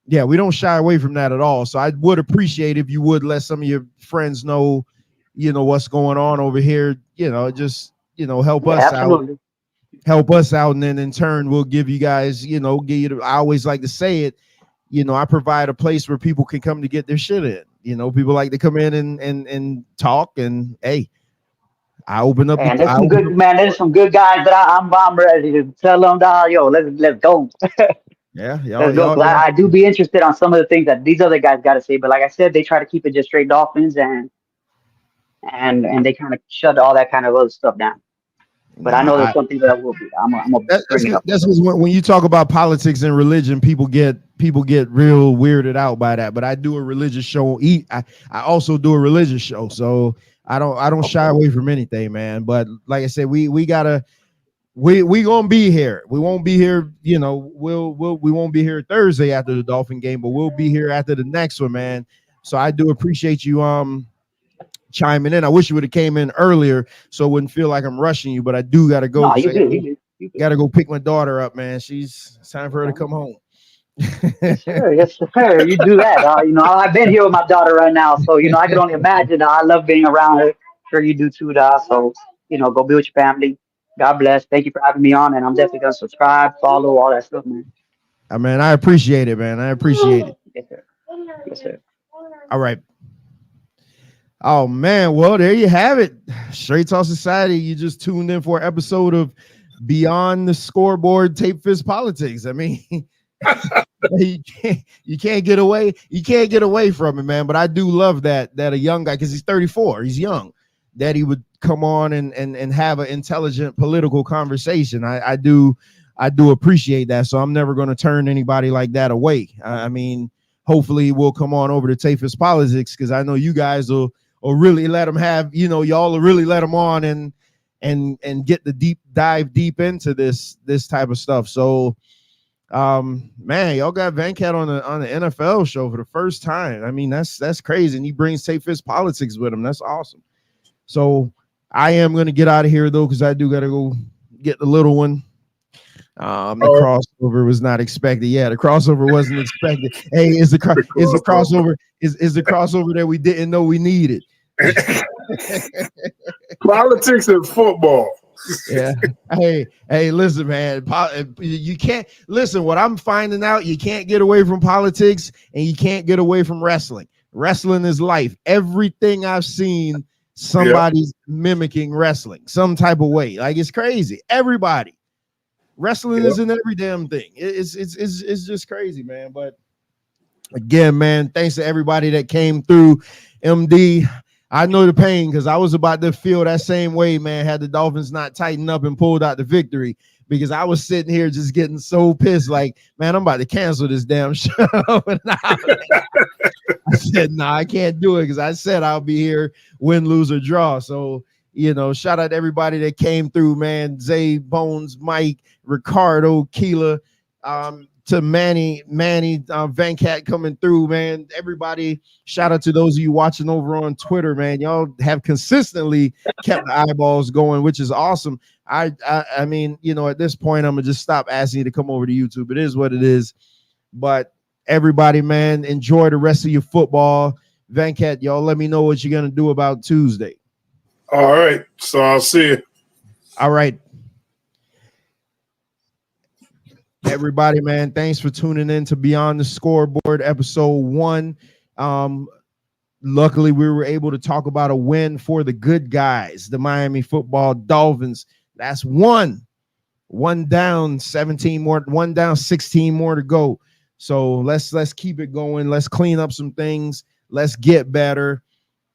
Yeah, we don't shy away from that at all. So I would appreciate if you would let some of your friends know, what's going on over here. Just help us out. Help us out, and then in turn we'll give you guys, I always like to say it, I provide a place where people can come to get their shit in. People like to come in and talk, and hey, I open up. And there's I some open good up. man. There's some good guys that I'm ready to tell them, dog, yo, let's go. Yeah, Let's go. 'Cause I do be interested on some of the things that these other guys got to say. But like I said, they try to keep it just straight Dolphins and they kind of shut all that kind of other stuff down. But I know there's something that will be. I'm gonna bring it up. That's because when you talk about politics and religion, people get real weirded out by that. But I do a religious show. I also do a religious show, so I don't shy away from anything, man. But like I said, we gonna be here. We won't be here, we won't be here Thursday after the Dolphin game, but we'll be here after the next one, man. So I do appreciate you chiming in. I wish you would have came in earlier so it wouldn't feel like I'm rushing you, but I do gotta go. No, you do. Gotta go pick my daughter up, man. It's time for her to come home. Yes, sir. You do that. I've been here with my daughter right now, so I can only imagine. I love being around her. Sure, you do too, dog. So go be with your family. God bless. Thank you for having me on, and I'm definitely gonna subscribe, follow, all that stuff, man. Man, I appreciate it, man. I appreciate it. Yes, sir. Yes, sir. All right. Oh man, well there you have it. Straight Talk Society. You just tuned in for an episode of Beyond the Scoreboard Tape Fist Politics. I mean, you can't get away. You can't get away from it, man. But I do love that a young guy, because he's 34, he's young, that he would come on and have an intelligent political conversation. I do appreciate that. So I'm never going to turn anybody like that away. I mean, hopefully we'll come on over to Tape Fist Politics, because I know you guys will really let them have, y'all will really let them on and get the dive deep into this type of stuff. So man, y'all got Venkat on the NFL show for the first time. I mean, that's crazy. And he brings Tape Fist Politics with him. That's awesome. So I am going to get out of here though, because I do got to go get the little one. The crossover was not expected. Yeah, the crossover wasn't expected. Hey, is the crossover that we didn't know we needed? Politics and football. Yeah. Hey, listen, man. You can't listen. What I'm finding out, you can't get away from politics, and you can't get away from wrestling. Wrestling is life. Everything I've seen, somebody's mimicking wrestling some type of way. Like, it's crazy. Everybody. Wrestling is in every damn thing. It's just crazy, man. But again, man, thanks to everybody that came through. MD, I know the pain, because I was about to feel that same way, man, had the Dolphins not tightened up and pulled out the victory, because I was sitting here just getting so pissed, like, man, I'm about to cancel this damn show. I said, nah, I can't do it, because I said I'll be here, win, lose, or draw. So, shout out to everybody that came through, man. Zay, Bones, Mike, Ricardo, Keela, to Manny, Venkat coming through, man. Everybody, shout out to those of you watching over on Twitter, man. Y'all have consistently kept the eyeballs going, which is awesome. I mean, at this point, I'm gonna just stop asking you to come over to YouTube. It is what it is. But everybody, man, enjoy the rest of your football. Venkat, y'all let me know what you're gonna do about Tuesday. All right. So I'll see you. All right. Everybody, man, thanks for tuning in to Beyond the Scoreboard, episode 1. Luckily, we were able to talk about a win for the good guys, the Miami football Dolphins. That's one down, 17 more, 1 down, 16 more to go. So let's keep it going. Let's clean up some things. Let's get better.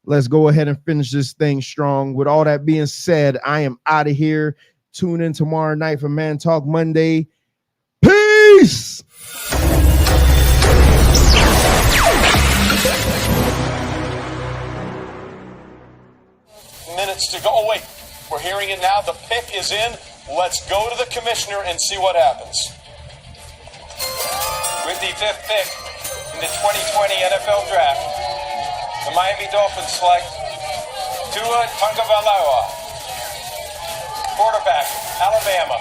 Let's go ahead and finish this thing strong. With all that being said, I am out of here. Tune in tomorrow night for Man Talk Monday. Peace. Minutes to go. Oh, wait. We're hearing it now. The pick is in. Let's go to the commissioner and see what happens. With the 5th pick in the 2020 NFL Draft, the Miami Dolphins select Tua Tagovailoa, quarterback, Alabama.